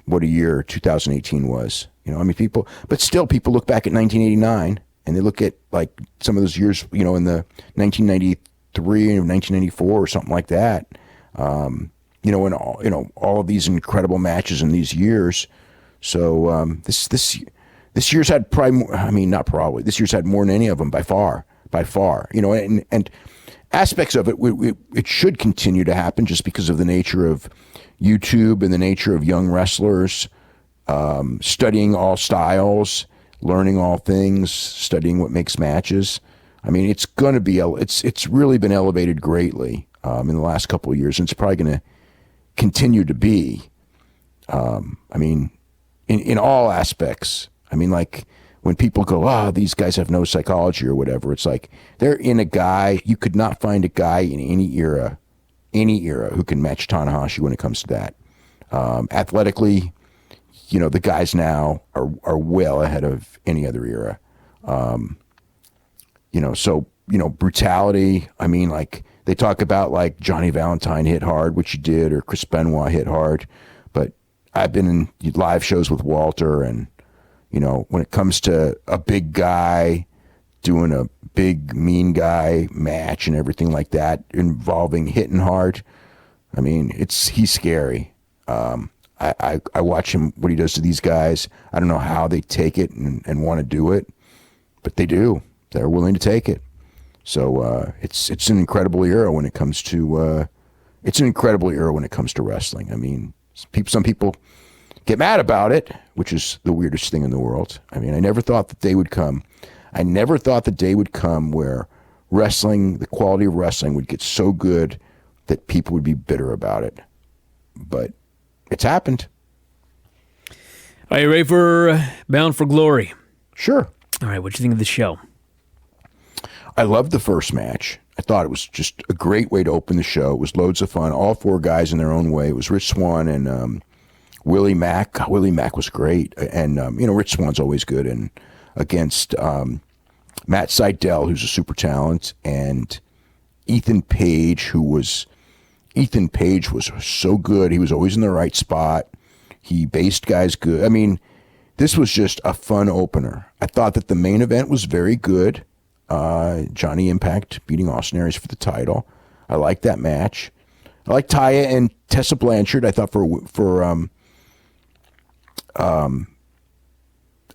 what a year 2018 was. People look back at 1989 and they look at like some of those years, in the 1993 and 1994 or something like that. And all of these incredible matches in these years, So this year's had probably more, I mean, not probably, this year's had more than any of them by far, you know, and aspects of it, it should continue to happen just because of the nature of YouTube and the nature of young wrestlers, studying all styles, learning all things, studying what makes matches. I mean, it's going to be, it's really been elevated greatly in the last couple of years, and it's probably going to continue to be. I mean, in all aspects. I mean, like when people go, these guys have no psychology or whatever, it's like they're in a guy. You could not find a guy in any era who can match Tanahashi when it comes to that. Athletically, you know, the guys now are well ahead of any other era. You know, so, you know, brutality. I mean, like they talk about like Johnny Valentine hit hard, which he did, or Chris Benoit hit hard. But I've been in live shows with Walter, and, you know, when it comes to a big guy doing a big mean guy match and everything like that involving hitting hard, I mean, he's scary. I watch him, what he does to these guys. I don't know how they take it and want to do it, but they do. They're willing to take it. So it's an incredible era when it comes to wrestling. I mean, some people get mad about it, which is the weirdest thing in the world. I mean, I never thought the day would come. I never thought the day would come where wrestling, the quality of wrestling would get so good that people would be bitter about it. But it's happened. Are you ready for Bound for Glory? Sure. All right, what do you think of the show? I loved the first match. I thought it was just a great way to open the show. It was loads of fun. All four guys in their own way. It was Rich Swann and Willie Mack. God, Willie Mack was great. And, you know, Rich Swann's always good. And against Matt Sydal, who's a super talent, and Ethan Page was so good. He was always in the right spot. He based guys good. I mean, this was just a fun opener. I thought that the main event was very good. Johnny Impact beating Austin Aries for the title. I liked that match. I like Taya and Tessa Blanchard. I thought it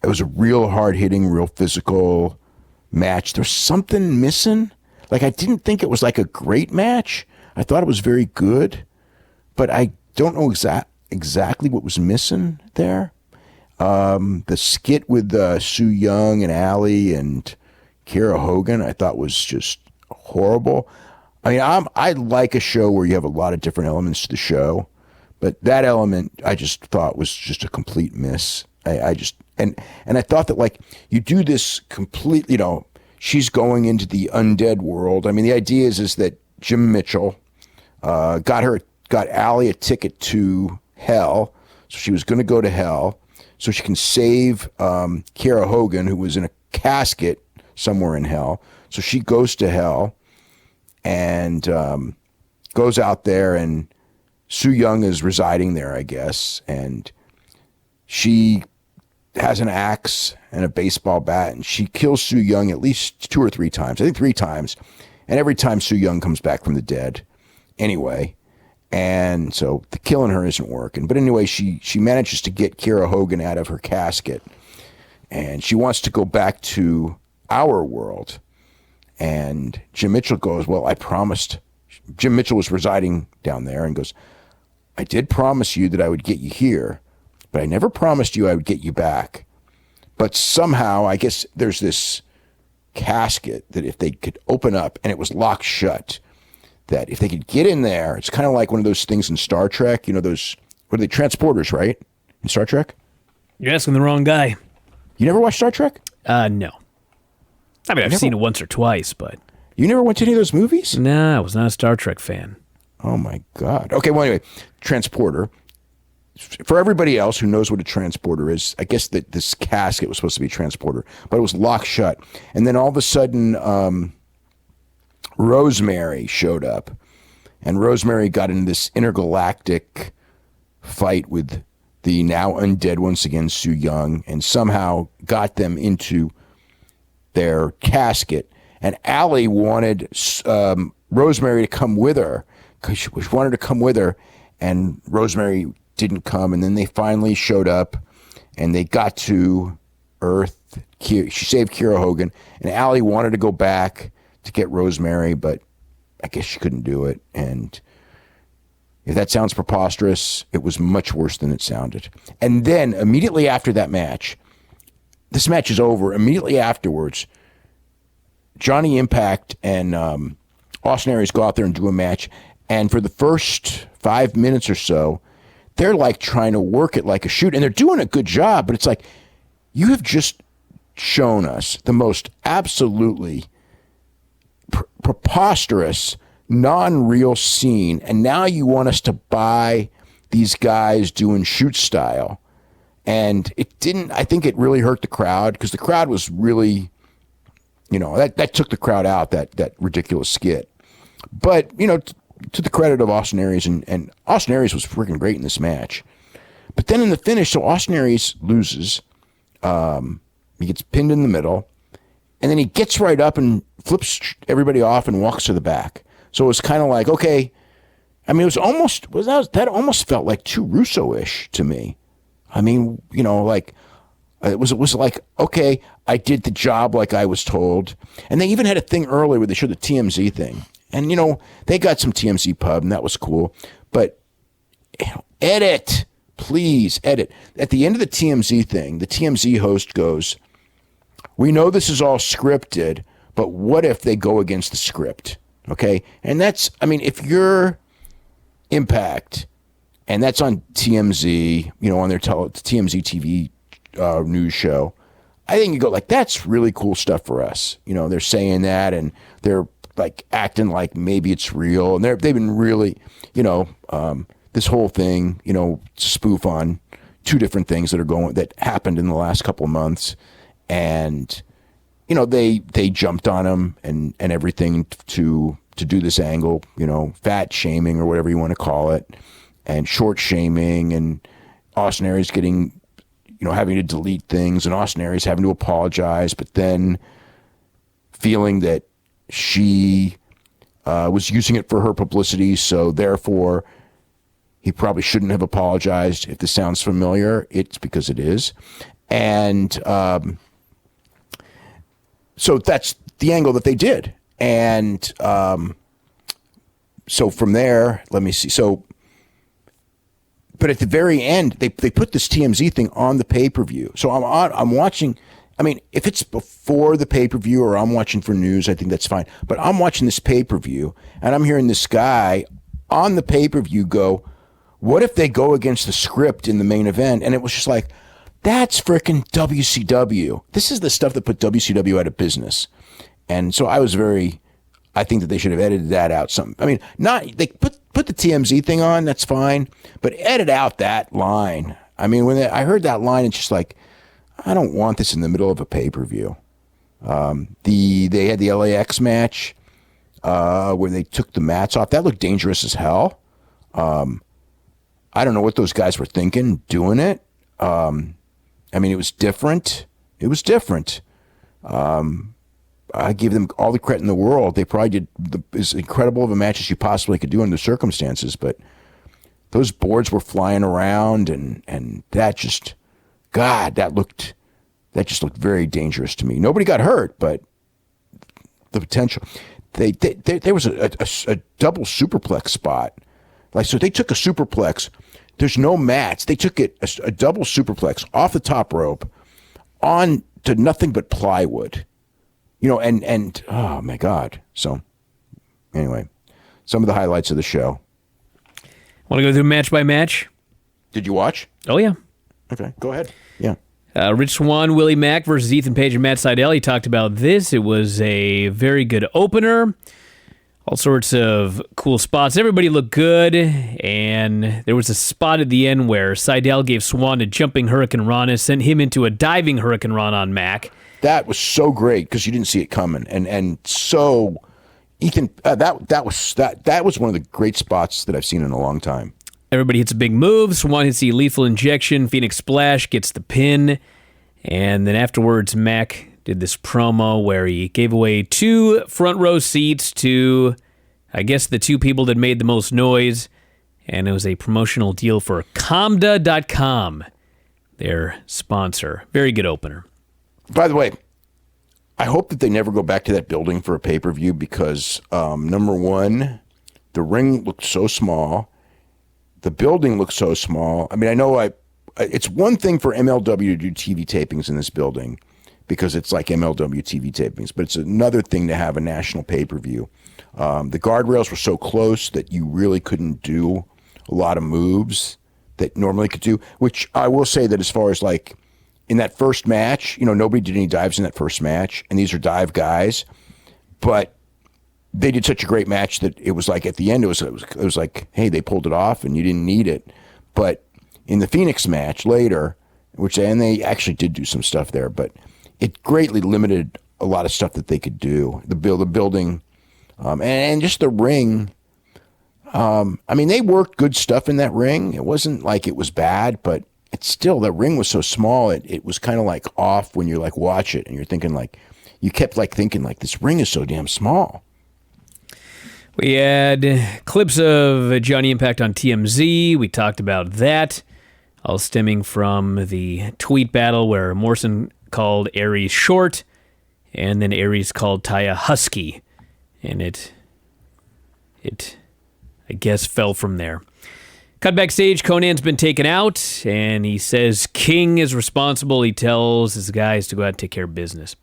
was a real hard-hitting, real physical match. There's something missing. Like, I didn't think it was like a great match. I thought it was very good, but I don't know exactly what was missing there. The skit with Su Yung and Allie and Kiera Hogan, I thought was just horrible. I mean, I like a show where you have a lot of different elements to the show, but that element I just thought was just a complete miss. I thought that, like, you do this complete, you know, she's going into the undead world. I mean, the idea is that Jim Mitchell got Allie a ticket to hell, so she was going to go to hell so she can save Kiera Hogan, who was in a casket somewhere in hell. So she goes to hell and goes out there, and Su Yung is residing there, I guess, and she has an axe and a baseball bat, and she kills Su Yung at least 2 or 3 times. I think 3 times. And every time Su Yung comes back from the dead anyway. And so the killing her isn't working. But anyway, she manages to get Kiera Hogan out of her casket, and she wants to go back to our world. And Jim Mitchell goes, well, I promised. Jim Mitchell was residing down there and goes, I did promise you that I would get you here, but I never promised you I would get you back. But somehow, I guess there's this casket that if they could open up, and it was locked shut, that if they could get in there, it's kind of like one of those things in Star Trek, you know, those, what are they, transporters, right? In Star Trek? You're asking the wrong guy. You never watched Star Trek? No. I mean, I've seen it once or twice, but... You never went to any of those movies? Nah, I was not a Star Trek fan. Oh, my God. Okay, well, anyway, transporter. For everybody else who knows what a transporter is, I guess that this casket was supposed to be a transporter, but it was locked shut. And then all of a sudden, Rosemary showed up, and Rosemary got into this intergalactic fight with the now undead, once again, Su Yung, and somehow got them into their casket. And Allie wanted Rosemary to come with her, because she wanted to come with her, and Rosemary didn't come. And then they finally showed up, and they got to Earth. She saved Kiera Hogan, and Allie wanted to go back to get Rosemary, but I guess she couldn't do it. And if that sounds preposterous, it was much worse than it sounded. And then immediately after that match, this match is over. Immediately afterwards, Johnny Impact and Austin Aries go out there and do a match. And for the first 5 minutes or so, they're like trying to work it like a shoot. And they're doing a good job, but it's like, you have just shown us the most absolutely preposterous, non-real scene. And now you want us to buy these guys doing shoot style. And it didn't, I think it really hurt the crowd, because the crowd was really, that took the crowd out, that ridiculous skit. But, to the credit of Austin Aries, and Austin Aries was freaking great in this match. But then in the finish, so Austin Aries loses. He gets pinned in the middle, and then he gets right up and flips everybody off and walks to the back. So it was kind of like, okay, I mean, it was almost, that almost felt like too Russo-ish to me. I mean, like, it was like, okay, I did the job like I was told. And they even had a thing earlier where they showed the TMZ thing. And, they got some TMZ pub, and that was cool. But edit, please, edit. At the end of the TMZ thing, the TMZ host goes, "We know this is all scripted, but what if they go against the script?" Okay? And that's, I mean, if you're Impact, and that's on TMZ, on their TMZ TV news show, I think you go like, that's really cool stuff for us. They're saying that, and they're like acting like maybe it's real, and they've been really, this whole thing, spoof on two different things that happened in the last couple of months, and they jumped on him and everything to do this angle, fat shaming or whatever you want to call it, and short shaming, and Austin Aries getting, having to delete things, and Austin Aries having to apologize, but then feeling that she was using it for her publicity, so therefore he probably shouldn't have apologized. If this sounds familiar, it's because it is. And so that's the angle that they did. And so from there, let me see. So, but at the very end, they put this TMZ thing on the pay-per-view. So I'm watching. I mean, if it's before the pay-per-view or I'm watching for news, I think that's fine. But I'm watching this pay-per-view, and I'm hearing this guy on the pay-per-view go, "What if they go against the script in the main event?" And it was just like, that's freaking WCW. This is the stuff that put WCW out of business. And so I think that they should have edited that out. They put the TMZ thing on, that's fine, but edit out that line. I mean, when I heard that line, it's just like, I don't want this in the middle of a pay-per-view. They had the LAX match where they took the mats off. That looked dangerous as hell. I don't know what those guys were thinking doing it. I mean, it was different. I give them all the credit in the world. They probably did as incredible of a match as you possibly could do under the circumstances, but those boards were flying around, and that just, God, that just looked very dangerous to me. Nobody got hurt, but the potential. There was a double superplex spot. Like, so they took a superplex. There's no mats. They took it a double superplex off the top rope on to nothing but plywood. And oh my God. So anyway, some of the highlights of the show. Want to go through match by match? Did you watch? Oh, yeah. Okay, go ahead. Yeah. Rich Swann, Willie Mack versus Ethan Page and Matt Sydal. He talked about this. It was a very good opener. All sorts of cool spots. Everybody looked good, and there was a spot at the end where Sydal gave Swann a jumping Hurricane Rana, sent him into a diving Hurricane Rana on Mack. That was so great because you didn't see it coming, and so Ethan, that was one of the great spots that I've seen in a long time. Everybody hits a big move. Swann hits the lethal injection. Phoenix Splash gets the pin, and then afterwards, Mack did this promo where he gave away 2 front row seats to, I guess, the 2 people that made the most noise, and it was a promotional deal for Comda.com. their sponsor. Very good opener. By the way, I hope that they never go back to that building for a pay-per-view because, number one, the ring looked so small. The building looks so small. I mean, I know it's one thing for MLW to do TV tapings in this building because it's like MLW TV tapings, but it's another thing to have a national pay-per-view. The guardrails were so close that you really couldn't do a lot of moves that normally could do, which I will say that as far as like in that first match, nobody did any dives in that first match, and these are dive guys, but they did such a great match that it was like at the end, it was like, hey, they pulled it off and you didn't need it. But in the Phoenix match later, and they actually did do some stuff there, but it greatly limited a lot of stuff that they could do. The building, and just the ring. I mean, they worked good stuff in that ring. It wasn't like it was bad, but it's still, that ring was so small. It was kind of like off when you like watch it and you're thinking like, you kept like thinking like this ring is so damn small. We had clips of Johnny Impact on TMZ. We talked about that, all stemming from the tweet battle where Morrison called Aries short, and then Aries called Taya husky, and it I guess fell from there. Cut backstage, Conan's been taken out, and he says King is responsible. He tells his guys to go out and take care of business.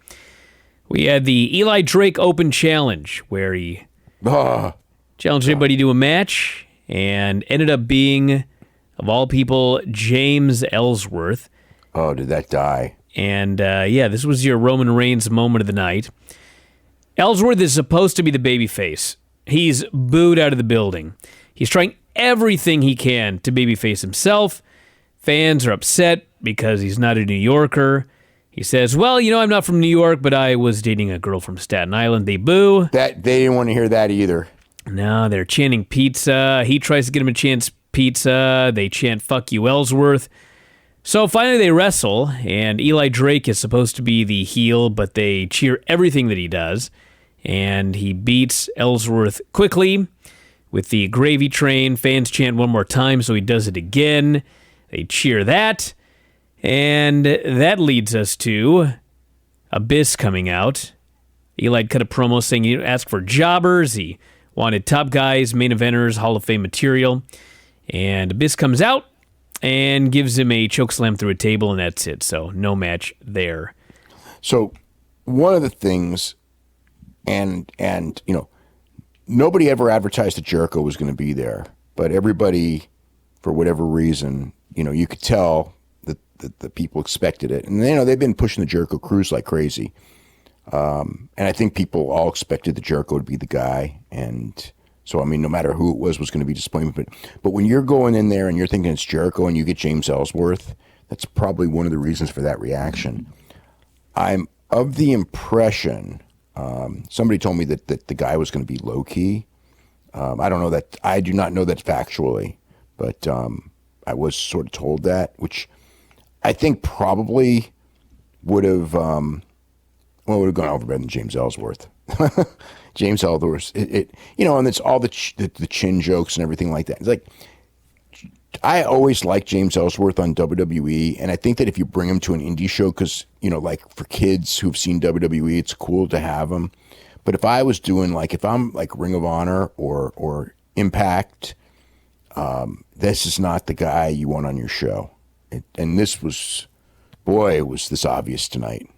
We had the Eli Drake Open Challenge, where he challenged anybody to a match, and ended up being, of all people, James Ellsworth. Oh, did that die? And this was your Roman Reigns moment of the night. Ellsworth is supposed to be the babyface. He's booed out of the building. He's trying everything he can to babyface himself. Fans are upset because he's not a New Yorker. He says, well, I'm not from New York, but I was dating a girl from Staten Island. They boo. They didn't want to hear that either. No, they're chanting pizza. He tries to get him to chant pizza. They chant, fuck you, Ellsworth. So finally they wrestle, and Eli Drake is supposed to be the heel, but they cheer everything that he does. And he beats Ellsworth quickly with the gravy train. Fans chant one more time, so he does it again. They cheer that. And that leads us to Abyss coming out. Eli cut a promo saying he didn't ask for jobbers. He wanted top guys, main eventers, Hall of Fame material. And Abyss comes out and gives him a chokeslam through a table, and that's it. So no match there. So one of the things, and nobody ever advertised that Jericho was going to be there, but everybody, for whatever reason, you could tell that the people expected it. And, they've been pushing the Jericho cruise like crazy. And I think people all expected that Jericho would be the guy. And so, I mean, no matter who it was going to be disappointment. But when you're going in there and you're thinking it's Jericho and you get James Ellsworth, that's probably one of the reasons for that reaction. I'm of the impression, somebody told me that the guy was going to be low key. I don't know that. I do not know that factually, but I was sort of told that, which I think probably would have gone over better than James Ellsworth. James Ellsworth, and it's all the chin jokes and everything like that. It's like, I always liked James Ellsworth on WWE, and I think that if you bring him to an indie show, because, like for kids who've seen WWE, it's cool to have him. But if I was doing, if I'm like Ring of Honor or Impact, this is not the guy you want on your show. And this was, it was this obvious tonight.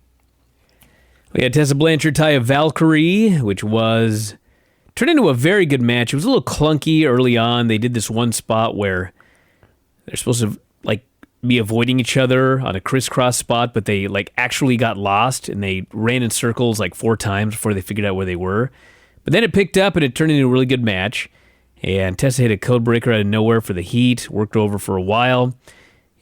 We had Tessa Blanchard, Taya Valkyrie, which was turned into a very good match. It was a little clunky early on. They did this one spot where they're supposed to be avoiding each other on a crisscross spot, but they actually got lost and they ran in circles 4 times before they figured out where they were. But then it picked up and it turned into a really good match. And Tessa hit a code breaker out of nowhere for the heat, worked over for a while.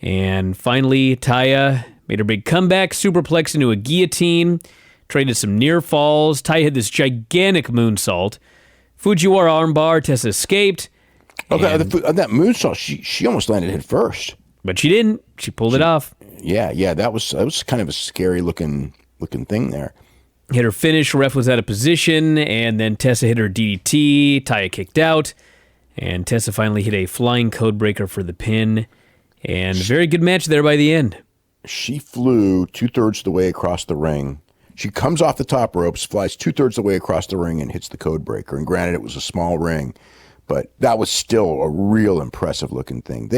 And finally, Taya made her big comeback, superplex into a guillotine, traded some near falls. Taya had this gigantic moonsault. Fujiwara armbar, Tessa escaped. Okay, that moonsault, she almost landed head first. But she didn't. She pulled it off. Yeah, that was kind of a scary looking thing there. Hit her finish, ref was out of position, and then Tessa hit her DDT, Taya kicked out, and Tessa finally hit a flying codebreaker for the pin. And very good match there by the end. She flew 2/3 of the way across the ring. She comes off the top ropes, flies 2/3 of the way across the ring, and hits the code breaker. And granted, it was a small ring, but that was still a real impressive looking thing.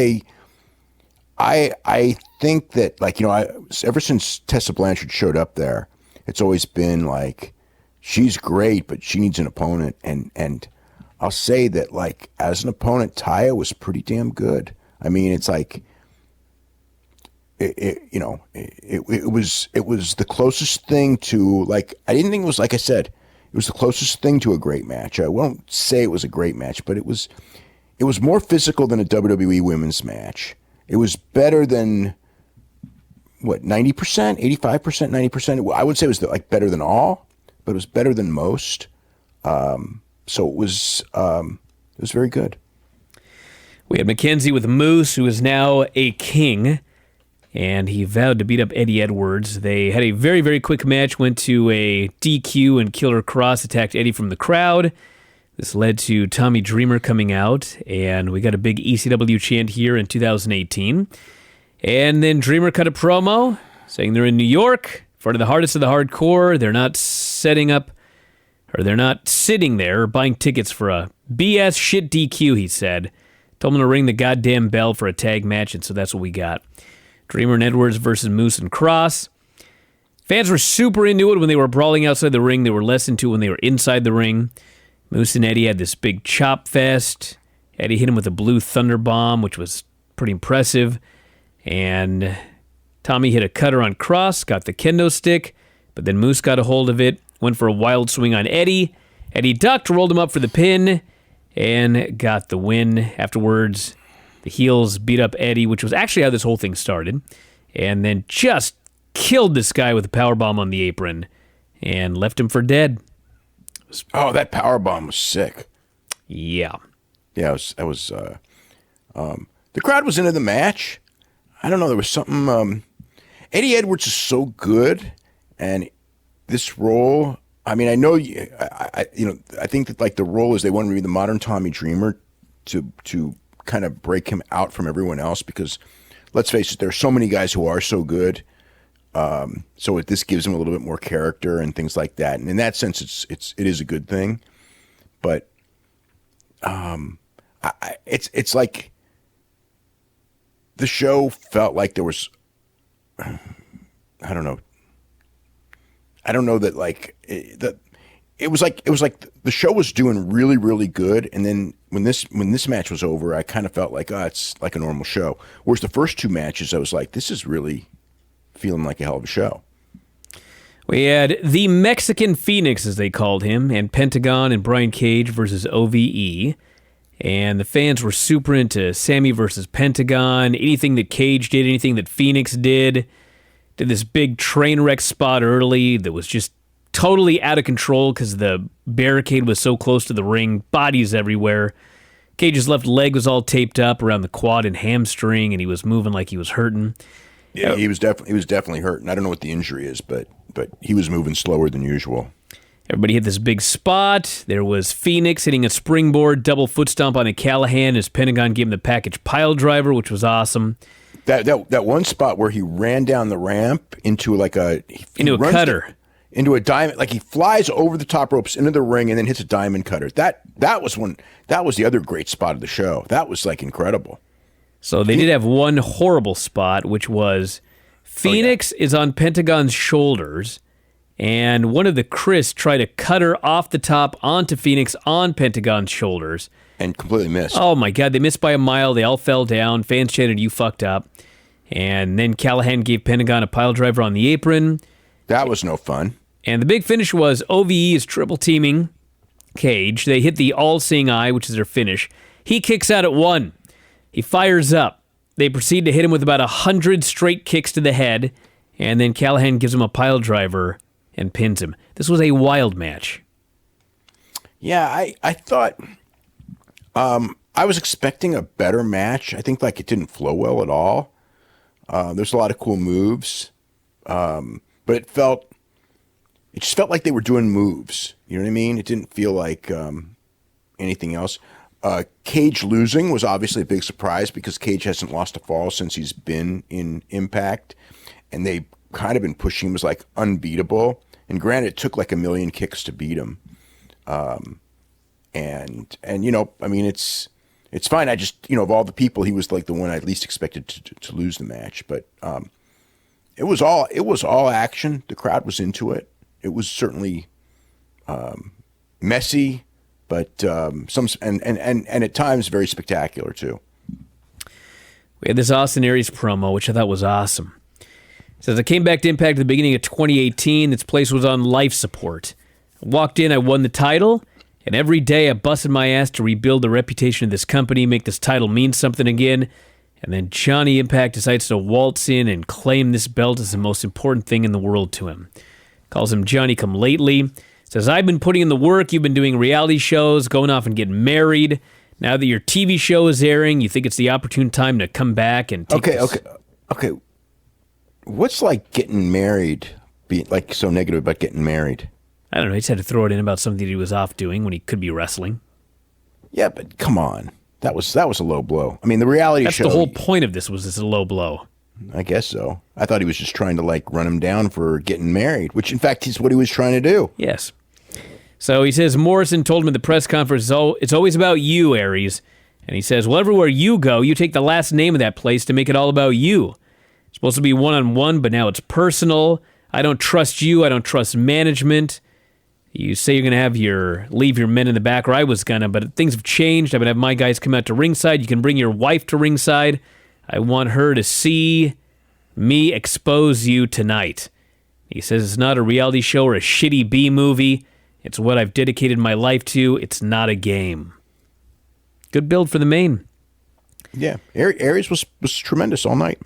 I think that, like, ever since Tessa Blanchard showed up there, it's always been like, she's great, but she needs an opponent. And I'll say that, like, as an opponent, Taya was pretty damn good. I mean, it's like, it was the closest thing to, like, I didn't think it was, like I said, it was the closest thing to a great match. I won't say it was a great match, but it was more physical than a WWE women's match. It was better than, what, 90%, 85%, 90%? I would say it was better than all, but it was better than most. So it was very good. We had Mackenzie with Moose, who is now a king, and he vowed to beat up Eddie Edwards. They had a very, very quick match, went to a DQ, and Killer Cross attacked Eddie from the crowd. This led to Tommy Dreamer coming out, and we got a big ECW chant here in 2018. And then Dreamer cut a promo saying they're in New York, in front of the hardest of the hardcore. They're not sitting there buying tickets for a BS shit DQ, he said. Told them to ring the goddamn bell for a tag match, and so that's what we got. Dreamer and Edwards versus Moose and Cross. Fans were super into it when they were brawling outside the ring. They were less into it when they were inside the ring. Moose and Eddie had this big chop fest. Eddie hit him with a blue thunder bomb, which was pretty impressive. And Tommy hit a cutter on Cross, got the kendo stick, but then Moose got a hold of it, went for a wild swing on Eddie. Eddie ducked, rolled him up for the pin, and got the win. Afterwards, the heels beat up Eddie, which was actually how this whole thing started, and then just killed this guy with a powerbomb on the apron and left him for dead. Oh, that powerbomb was sick. Yeah. Yeah, the crowd was into the match. I don't know, there was something, Eddie Edwards is so good, and this role, I mean, I know, I think that, like, the role is they wanted to be the modern Tommy Dreamer to kind of break him out from everyone else, because let's face it, there are so many guys who are so good. So this gives him a little bit more character and things like that. And in that sense, it is a good thing. But it's like the show felt like there was, I don't know that, like, it was like the show was doing really, really good, and then when this match was over, I kind of felt like, it's like a normal show. Whereas the first two matches, I was like, this is really feeling like a hell of a show. We had the Mexican Phoenix, as they called him, and Pentagon and Brian Cage versus OVE. And the fans were super into Sammy versus Pentagon. Anything that Cage did, anything that Phoenix did. Did this big train wreck spot early that was just totally out of control because the barricade was so close to the ring. Bodies everywhere. Cage's left leg was all taped up around the quad and hamstring, and he was moving like he was hurting. Yeah, he was definitely hurting. I don't know what the injury is, but he was moving slower than usual. Everybody hit this big spot. There was Phoenix hitting a springboard, double foot stomp on a Callahan as Pentagon gave him the package pile driver, which was awesome. That one spot where he ran down the ramp into a cutter. Into a diamond, like he flies over the top ropes into the ring and then hits a diamond cutter. That was the other great spot of the show. That was, like, incredible. So they did have one horrible spot, which was Phoenix is on Pentagon's shoulders, and one of the Chris tried to cut her off the top onto Phoenix on Pentagon's shoulders. And completely missed. Oh, my God. They missed by a mile. They all fell down. Fans chanted, "You fucked up." And then Callahan gave Pentagon a pile driver on the apron. That was no fun. And the big finish was OVE is triple teaming Cage. They hit the all-seeing eye, which is their finish. He kicks out at one. He fires up. They proceed to hit him with about 100 straight kicks to the head, and then Callahan gives him a pile driver and pins him. This was a wild match. Yeah, I thought I was expecting a better match. I think, like, it didn't flow well at all. There's a lot of cool moves, but it just felt like they were doing moves. You know what I mean? It didn't feel like anything else. Cage losing was obviously a big surprise because Cage hasn't lost a fall since he's been in Impact, and they've kind of been pushing him as like unbeatable. And granted, it took like a million kicks to beat him. And I mean, it's fine. I just, of all the people, he was like the one I least expected to lose the match. But it was all action. The crowd was into it. It was certainly messy, but and at times very spectacular too. We had this Austin Aries promo, which I thought was awesome. It says, I came back to Impact at the beginning of 2018. This place was on life support. I walked in, I won the title, and every day I busted my ass to rebuild the reputation of this company, make this title mean something again. And then Johnny Impact decides to waltz in and claim this belt as the most important thing in the world to him. Calls him Johnny Come Lately. Says, I've been putting in the work. You've been doing reality shows, going off and getting married. Now that your TV show is airing, you think it's the opportune time to come back and take Okay. What's like getting married, being like so negative about getting married? I don't know. He just had to throw it in about something he was off doing when he could be wrestling. Yeah, but come on. That was a low blow. I mean, the reality show... That's the whole point of this, was this a low blow. I guess so. I thought he was just trying to like run him down for getting married, which in fact is what he was trying to do. Yes. So he says, Morrison told him at the press conference, it's always about you, Aries. And he says, well, everywhere you go, you take the last name of that place to make it all about you. It's supposed to be one-on-one, but now it's personal. I don't trust you. I don't trust management. You say you're going to leave your men in the back, or I was going to, but things have changed. I'm going to have my guys come out to ringside. You can bring your wife to ringside. I want her to see me expose you tonight. He says it's not a reality show or a shitty B movie. It's what I've dedicated my life to. It's not a game. Good build for the main. Yeah, Aries was tremendous all night.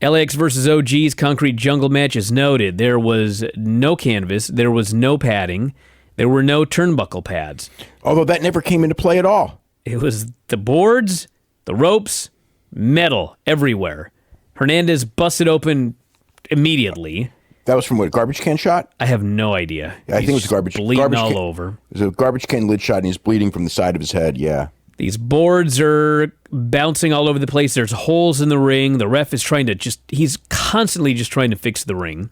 LAX versus OG's Concrete Jungle match is noted. There was no canvas. There was no padding. There were no turnbuckle pads. Although that never came into play at all. It was the boards, the ropes, metal everywhere. Hernandez busted open immediately. That was from what, a garbage can shot? I have no idea. I think it was bleeding all over. It was a garbage can lid shot, and he's bleeding from the side of his head, yeah. These boards are bouncing all over the place. There's holes in the ring. The ref is he's constantly just trying to fix the ring.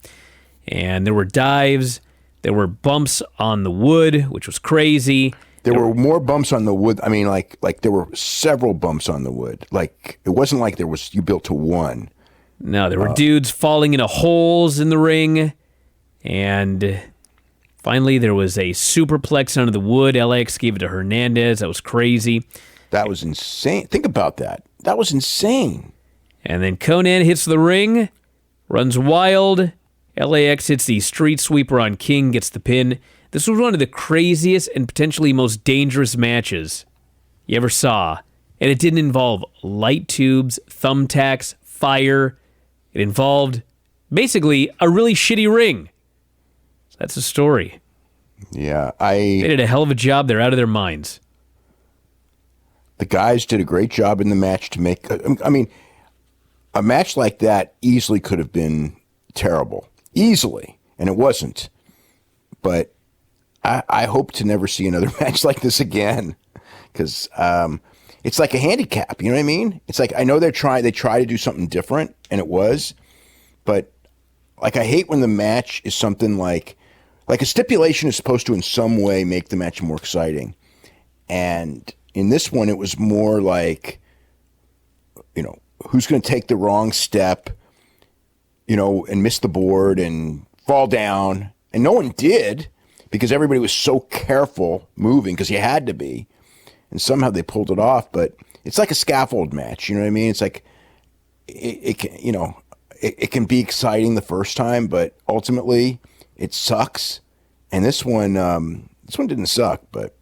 And there were dives. There were bumps on the wood, which was crazy. There were more bumps on the wood. I mean, like there were several bumps on the wood. Like, it wasn't like you built to one. No, there were dudes falling into holes in the ring. And finally, there was a superplex under the wood. LAX gave it to Hernandez. That was crazy. That was insane. Think about that. That was insane. And then Conan hits the ring, runs wild. LAX hits the street sweeper on King, gets the pin. This was one of the craziest and potentially most dangerous matches you ever saw. And it didn't involve light tubes, thumbtacks, fire. It involved basically a really shitty ring. So that's the story. Yeah, They did a hell of a job. They're out of their minds. The guys did a great job in the match to make... I mean, a match like that easily could have been terrible. Easily. And it wasn't. But I hope to never see another match like this again. Because it's like a handicap, you know what I mean? It's like, I know they try to do something different, and it was. But, like, I hate when the match is something like a stipulation is supposed to in some way make the match more exciting. And in this one, it was more like, who's going to take the wrong step, and miss the board and fall down. And no one did, because everybody was so careful moving, because you had to be. And somehow they pulled it off. But it's like a scaffold match, you know what I mean? It's like, it can be exciting the first time, but ultimately it sucks. And this one didn't suck, but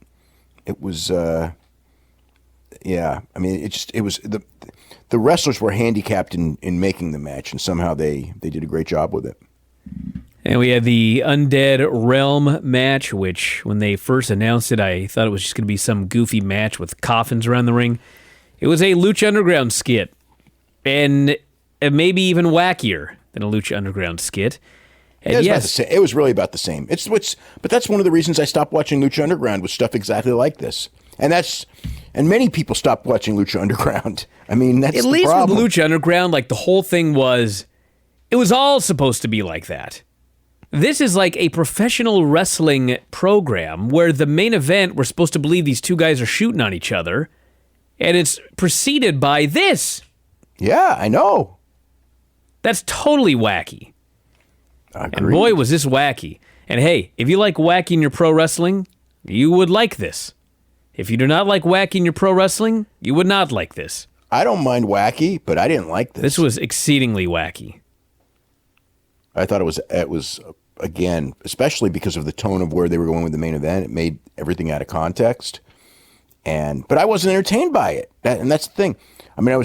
it was, yeah. I mean, it was the wrestlers were handicapped in making the match, and somehow they did a great job with it. And we had the Undead Realm match, which when they first announced it, I thought it was just going to be some goofy match with coffins around the ring. It was a Lucha Underground skit, and maybe even wackier than a Lucha Underground skit. And it was really about the same. But that's one of the reasons I stopped watching Lucha Underground, was stuff exactly like this. And many people stopped watching Lucha Underground. I mean, that's at the least problem. with Lucha Underground, like the whole thing was, it was all supposed to be like that. This is like a professional wrestling program where the main event, we're supposed to believe these two guys are shooting on each other, and it's preceded by this. Yeah, I know. That's totally wacky. Agreed. And boy, was this wacky. And hey, if you like wacky in your pro wrestling, you would like this. If you do not like wacky in your pro wrestling, you would not like this. I don't mind wacky, but I didn't like this. This was exceedingly wacky. I thought it was again, especially because of the tone of where they were going with the main event. It made everything out of context. But I wasn't entertained by it. And that's the thing. I mean,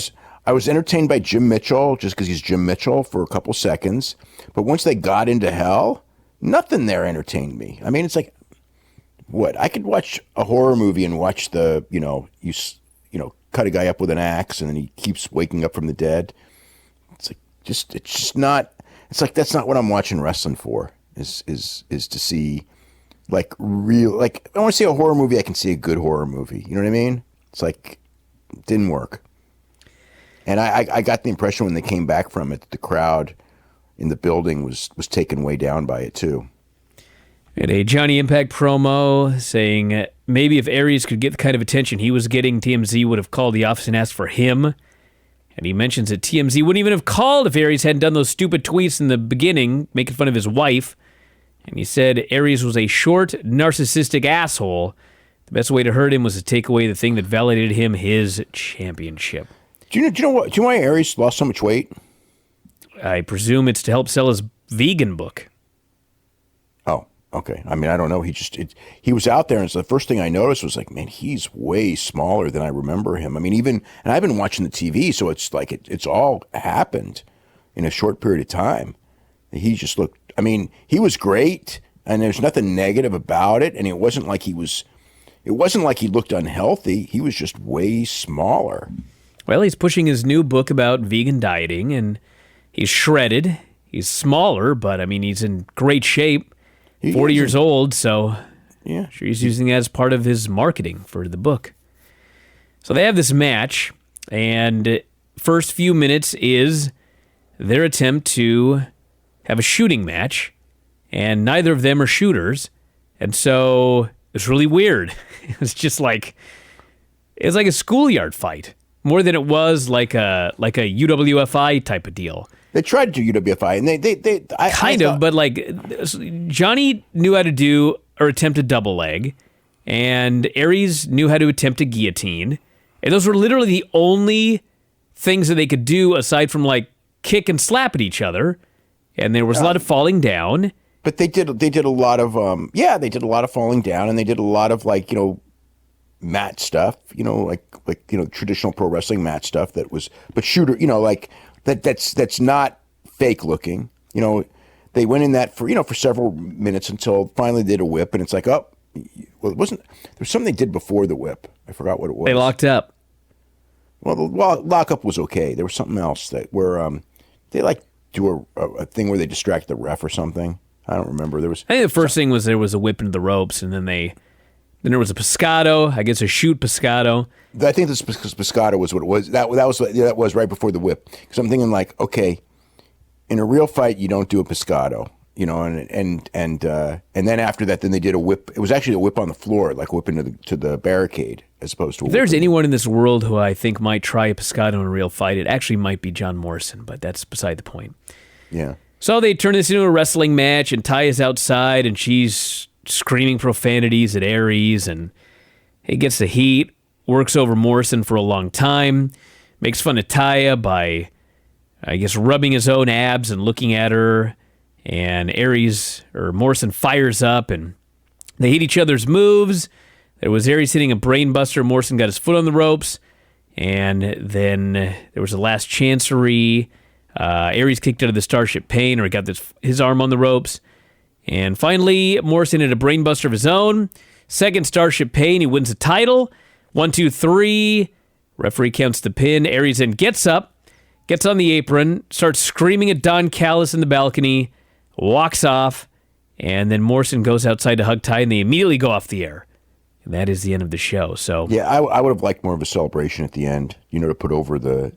I was entertained by Jim Mitchell just because he's Jim Mitchell for a couple seconds. But once they got into hell, nothing there entertained me. I mean, it's like, what? I could watch a horror movie and watch you cut a guy up with an axe and then he keeps waking up from the dead. It's just not. It's like that's not what I'm watching wrestling for. Is to see like real, like I want to see a horror movie. I can see a good horror movie. You know what I mean? It's like it didn't work. And I got the impression when they came back from it, the crowd in the building was taken way down by it too. And a Johnny Impact promo saying maybe if Aries could get the kind of attention he was getting, TMZ would have called the office and asked for him. And he mentions that TMZ wouldn't even have called if Aries hadn't done those stupid tweets in the beginning, making fun of his wife. And he said Aries was a short, narcissistic asshole. The best way to hurt him was to take away the thing that validated him, his championship. Do you know why Aries lost so much weight? I presume it's to help sell his vegan book. Oh, okay. I mean, I don't know. He was out there, and so the first thing I noticed was like, man, he's way smaller than I remember him. I mean, and I've been watching the TV, so it's like it's all happened in a short period of time. He just looked. I mean, he was great, and there's nothing negative about it. And it wasn't like he looked unhealthy. He was just way smaller. Well, he's pushing his new book about vegan dieting, and he's shredded. He's smaller, but I mean, he's in great shape. 40 years old, so yeah, I'm sure he's using that as part of his marketing for the book. So they have this match, and first few minutes is their attempt to have a shooting match, and neither of them are shooters, and so it's really weird. It's just like it's like a schoolyard fight more than it was like a UWFI type of deal. They tried to do UWFI, and they but like Johnny knew how to do or attempt a double leg, and Aries knew how to attempt a guillotine, and those were literally the only things that they could do aside from like kick and slap at each other, and there was a lot of falling down. But they did a lot of they did a lot of falling down, and they did a lot of like mat stuff, like traditional pro wrestling mat stuff that was, but shooter, like. That's not fake looking. They went in that for several minutes until finally they did a whip, and it's like, oh, well, it wasn't. There was something they did before the whip. I forgot what it was. They locked up. Well, the lockup was okay. There was something else where they like do a thing where they distract the ref or something. I don't remember. I think the first thing was there was a whip into the ropes, and then there was a pescado. I guess a shoot pescado. I think this pescado was what it was. That was right before the whip. Because I'm thinking like, okay, in a real fight you don't do a pescado, and then after that, then they did a whip. It was actually a whip on the floor, like a whip into the barricade, as opposed to. If there's anyone in this world who I think might try a pescado in a real fight, it actually might be John Morrison, but that's beside the point. Yeah. So they turn this into a wrestling match, and Ty is outside, and she's screaming profanities at Aries, and he gets the heat. Works over Morrison for a long time, makes fun of Taya by, I guess, rubbing his own abs and looking at her, and Morrison fires up, and they hit each other's moves. There was Aries hitting a brainbuster. Morrison got his foot on the ropes, and then there was a last chancery. Aries kicked out of the Starship Pain, or he got his arm on the ropes, and finally, Morrison hit a brainbuster of his own. Second Starship Pain, he wins the title. 1, 2, 3. Referee counts the pin. Aries then gets up, gets on the apron, starts screaming at Don Callis in the balcony, walks off, and then Morrison goes outside to hug Ty, and they immediately go off the air. And that is the end of the show. So Yeah, I would have liked more of a celebration at the end, to put over the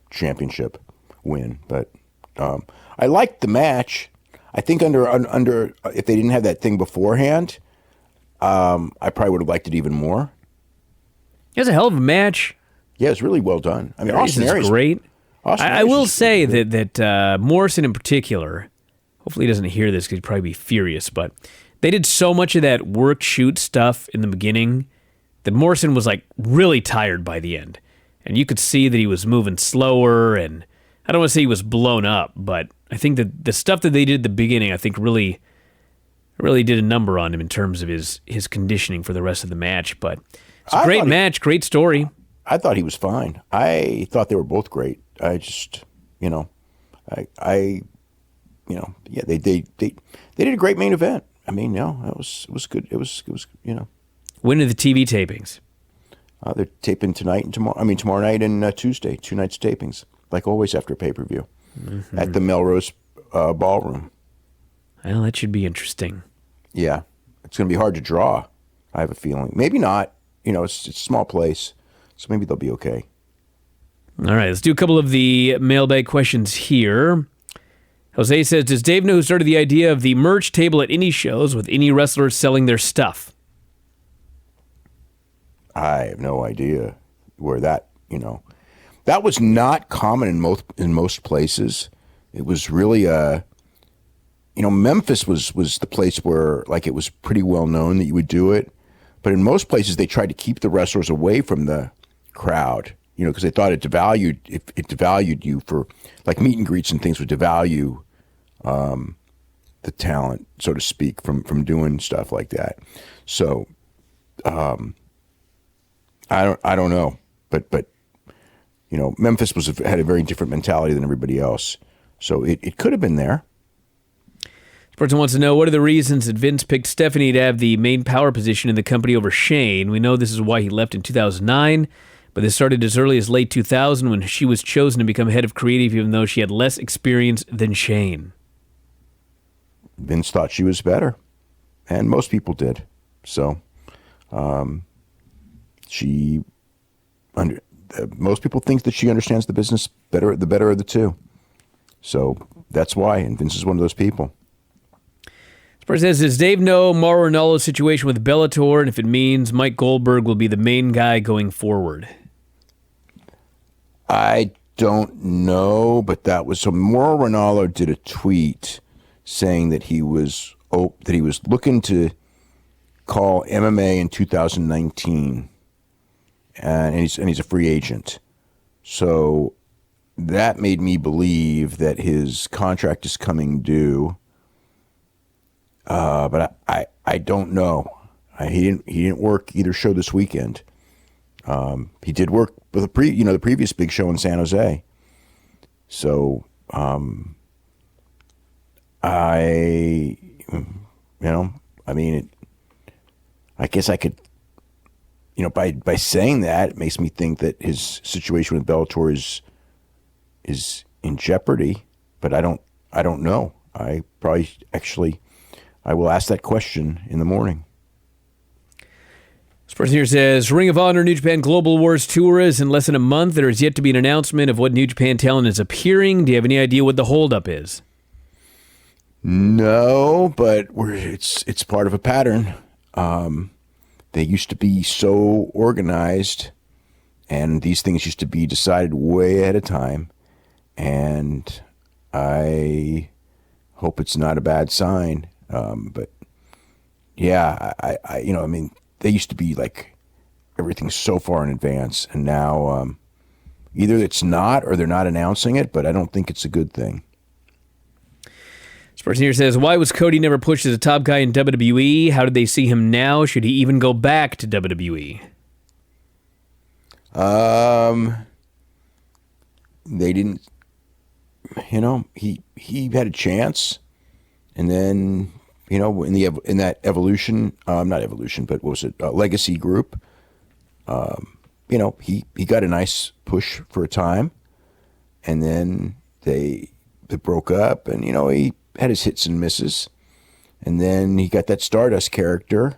championship win. But I liked the match. I think under if they didn't have that thing beforehand, I probably would have liked it even more. it was a hell of a match. Yeah, it's really well done. I mean, Austin Aries Aries is great. I will is say really that Morrison in particular, hopefully he doesn't hear this because he'd probably be furious, but they did so much of that work shoot stuff in the beginning that Morrison was like really tired by the end. And you could see that he was moving slower, and I don't want to say he was blown up, but I think that the stuff that they did at the beginning, I think really did a number on him in terms of his conditioning for the rest of the match. But it's a great match, great story. I thought he was fine. I thought they were both great. I just, yeah, they did a great main event. I mean, it was good. It was. When are the TV tapings? They're taping tonight and tomorrow. I mean, tomorrow night and Tuesday. 2 nights tapings, like always after pay-per-view, at the Melrose Ballroom. Well, that should be interesting. Yeah, it's going to be hard to draw. I have a feeling. Maybe not. It's a small place, so maybe they'll be okay. All right, let's do a couple of the mailbag questions here. Jose says, does Dave know who started the idea of the merch table at indie shows with indie wrestlers selling their stuff? I have no idea where that was not common in most places. It was really Memphis was the place where it was pretty well known that you would do it. But in most places they tried to keep the wrestlers away from the crowd, because they thought it devalued you for meet and greets and things would devalue the talent, so to speak, from doing stuff like that. So I don't know, but Memphis had a very different mentality than everybody else, so it could have been there. This person wants to know, what are the reasons that Vince picked Stephanie to have the main power position in the company over Shane? We know this is why he left in 2009, but this started as early as late 2000 when she was chosen to become head of creative, even though she had less experience than Shane. Vince thought she was better, and most people did. So, most people think that she understands the business better, the better of the two. So that's why, and Vince is one of those people. This person says, does Dave know Mauro Ranallo's situation with Bellator, and if it means Mike Goldberg will be the main guy going forward? I don't know, but so Mauro Ranallo did a tweet saying that he was looking to call MMA in 2019, and he's a free agent. So that made me believe that his contract is coming due. But I don't know. He didn't work either show this weekend. He did work with the previous big show in San Jose. So I guess I could, by saying that, it makes me think that his situation with Bellator is in jeopardy, but I don't know. I will ask that question in the morning. This person here says, Ring of Honor New Japan Global Wars Tour is in less than a month. There is yet to be an announcement of what New Japan talent is appearing. Do you have any idea what the holdup is? No, but it's part of a pattern. They used to be so organized, and these things used to be decided way ahead of time. And I hope it's not a bad sign. But yeah, they used to be everything's so far in advance, and now either it's not or they're not announcing it, but I don't think it's a good thing. This person here says, why was Cody never pushed as a top guy in WWE? How did they see him now? Should he even go back to WWE? They didn't, he had a chance, and then, in that evolution, not evolution, but what was it, legacy group, he got a nice push for a time, and then they broke up, and, he had his hits and misses, and then he got that Stardust character,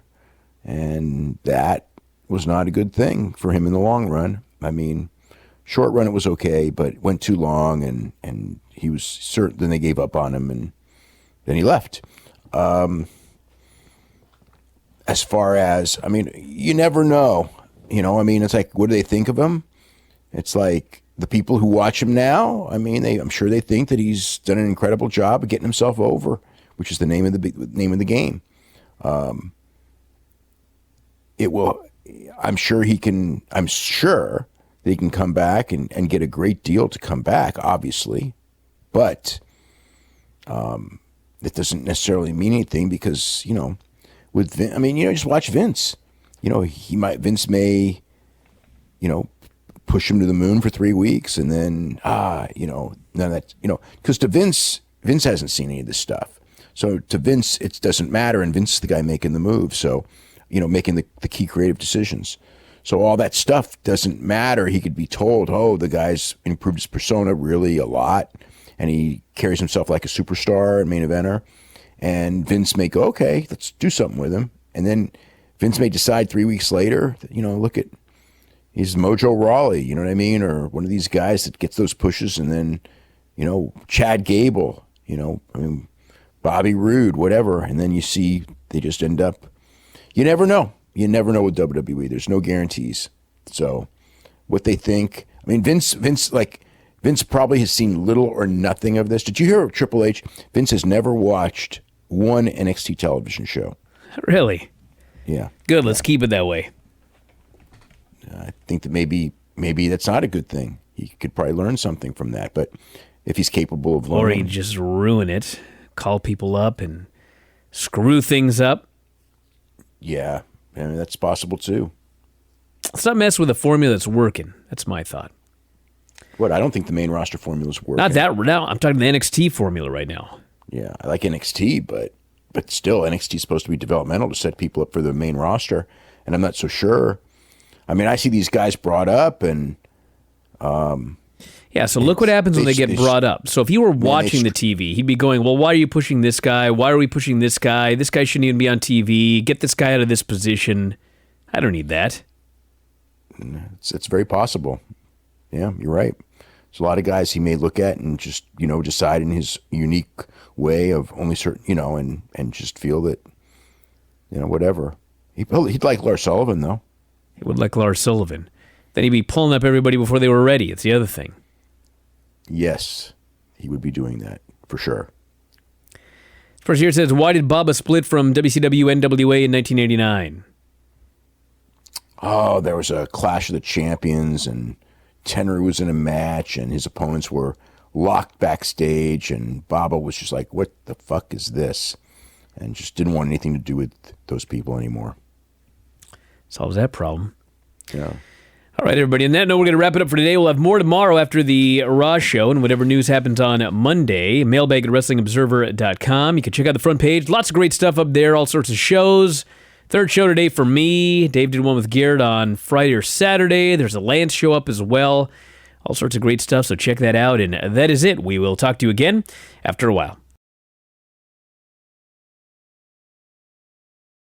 And that was not a good thing for him in the long run. I mean, short run it was okay, but it went too long, and he was certain. Then they gave up on him, and then he left. As far as, I mean, you never know. You know, I mean, it's like, what do they think of him? It's like the people who watch him now. I mean, I'm sure they think that he's done an incredible job of getting himself over, which is the name of the game. It will. I'm sure he can. I'm sure that he can come back and get a great deal to come back. Obviously, but it doesn't necessarily mean anything because, you know, with Vince, I mean, you know, just watch Vince. You know, Vince may, you know, push him to the moon for 3 weeks, and then you know, none of that, you know, because to Vince hasn't seen any of this stuff. So to Vince, it doesn't matter, and Vince is the guy making the move. So, you know, making the key creative decisions. So all that stuff doesn't matter. He could be told, oh, the guy's improved his persona really a lot, and he carries himself like a superstar and main eventer. And Vince may go, okay, let's do something with him. And then Vince may decide 3 weeks later, that, you know, look at, he's Mojo Rawley, you know what I mean? Or one of these guys that gets those pushes, and then, you know, Chad Gable, you know, I mean, Bobby Roode, whatever. And then you see they just end up, you never know. You never know with WWE. There's no guarantees. So what they think, I mean, Vince probably has seen little or nothing of this. Did you hear of Triple H? Vince has never watched one NXT television show. Really? Yeah. Good. Let's keep it that way. I think that maybe that's not a good thing. He could probably learn something from that. But if he's capable of learning. Or he'd just ruin it, call people up and screw things up. Yeah. I mean, that's possible too. Let's not mess with a formula that's working. That's my thought. What? I don't think the main roster formula's working. Not that now. I'm talking the NXT formula right now. Yeah, I like NXT, but still, NXT is supposed to be developmental to set people up for the main roster, and I'm not so sure. I mean, I see these guys brought up, and yeah. So look what happens when they get brought up. So if you were watching the TV, he'd be going, "Well, why are you pushing this guy? Why are we pushing this guy? This guy shouldn't even be on TV. Get this guy out of this position." I don't need that. It's very possible. Yeah, you're right. There's a lot of guys he may look at and just, you know, decide in his unique way of only certain, you know, and just feel that, you know, whatever. He'd like Lars Sullivan, though. He would like Lars Sullivan. Then he'd be pulling up everybody before they were ready. It's the other thing. Yes, he would be doing that for sure. First here it says, why did Baba split from WCW NWA in 1989? Oh, there was a Clash of the Champions, and Tenryu was in a match, and his opponents were locked backstage, and Baba was just like, what the fuck is this? And just didn't want anything to do with those people anymore. Solves that problem. Yeah. All right, everybody. On that note, we're going to wrap it up for today. We'll have more tomorrow after the Raw show and whatever news happens on Monday. Mailbag at WrestlingObserver.com. You can check out the front page. Lots of great stuff up there. All sorts of shows. Third show today for me. Dave did one with Garrett on Friday or Saturday. There's a Lance show up as well. All sorts of great stuff, so check that out. And that is it. We will talk to you again after a while.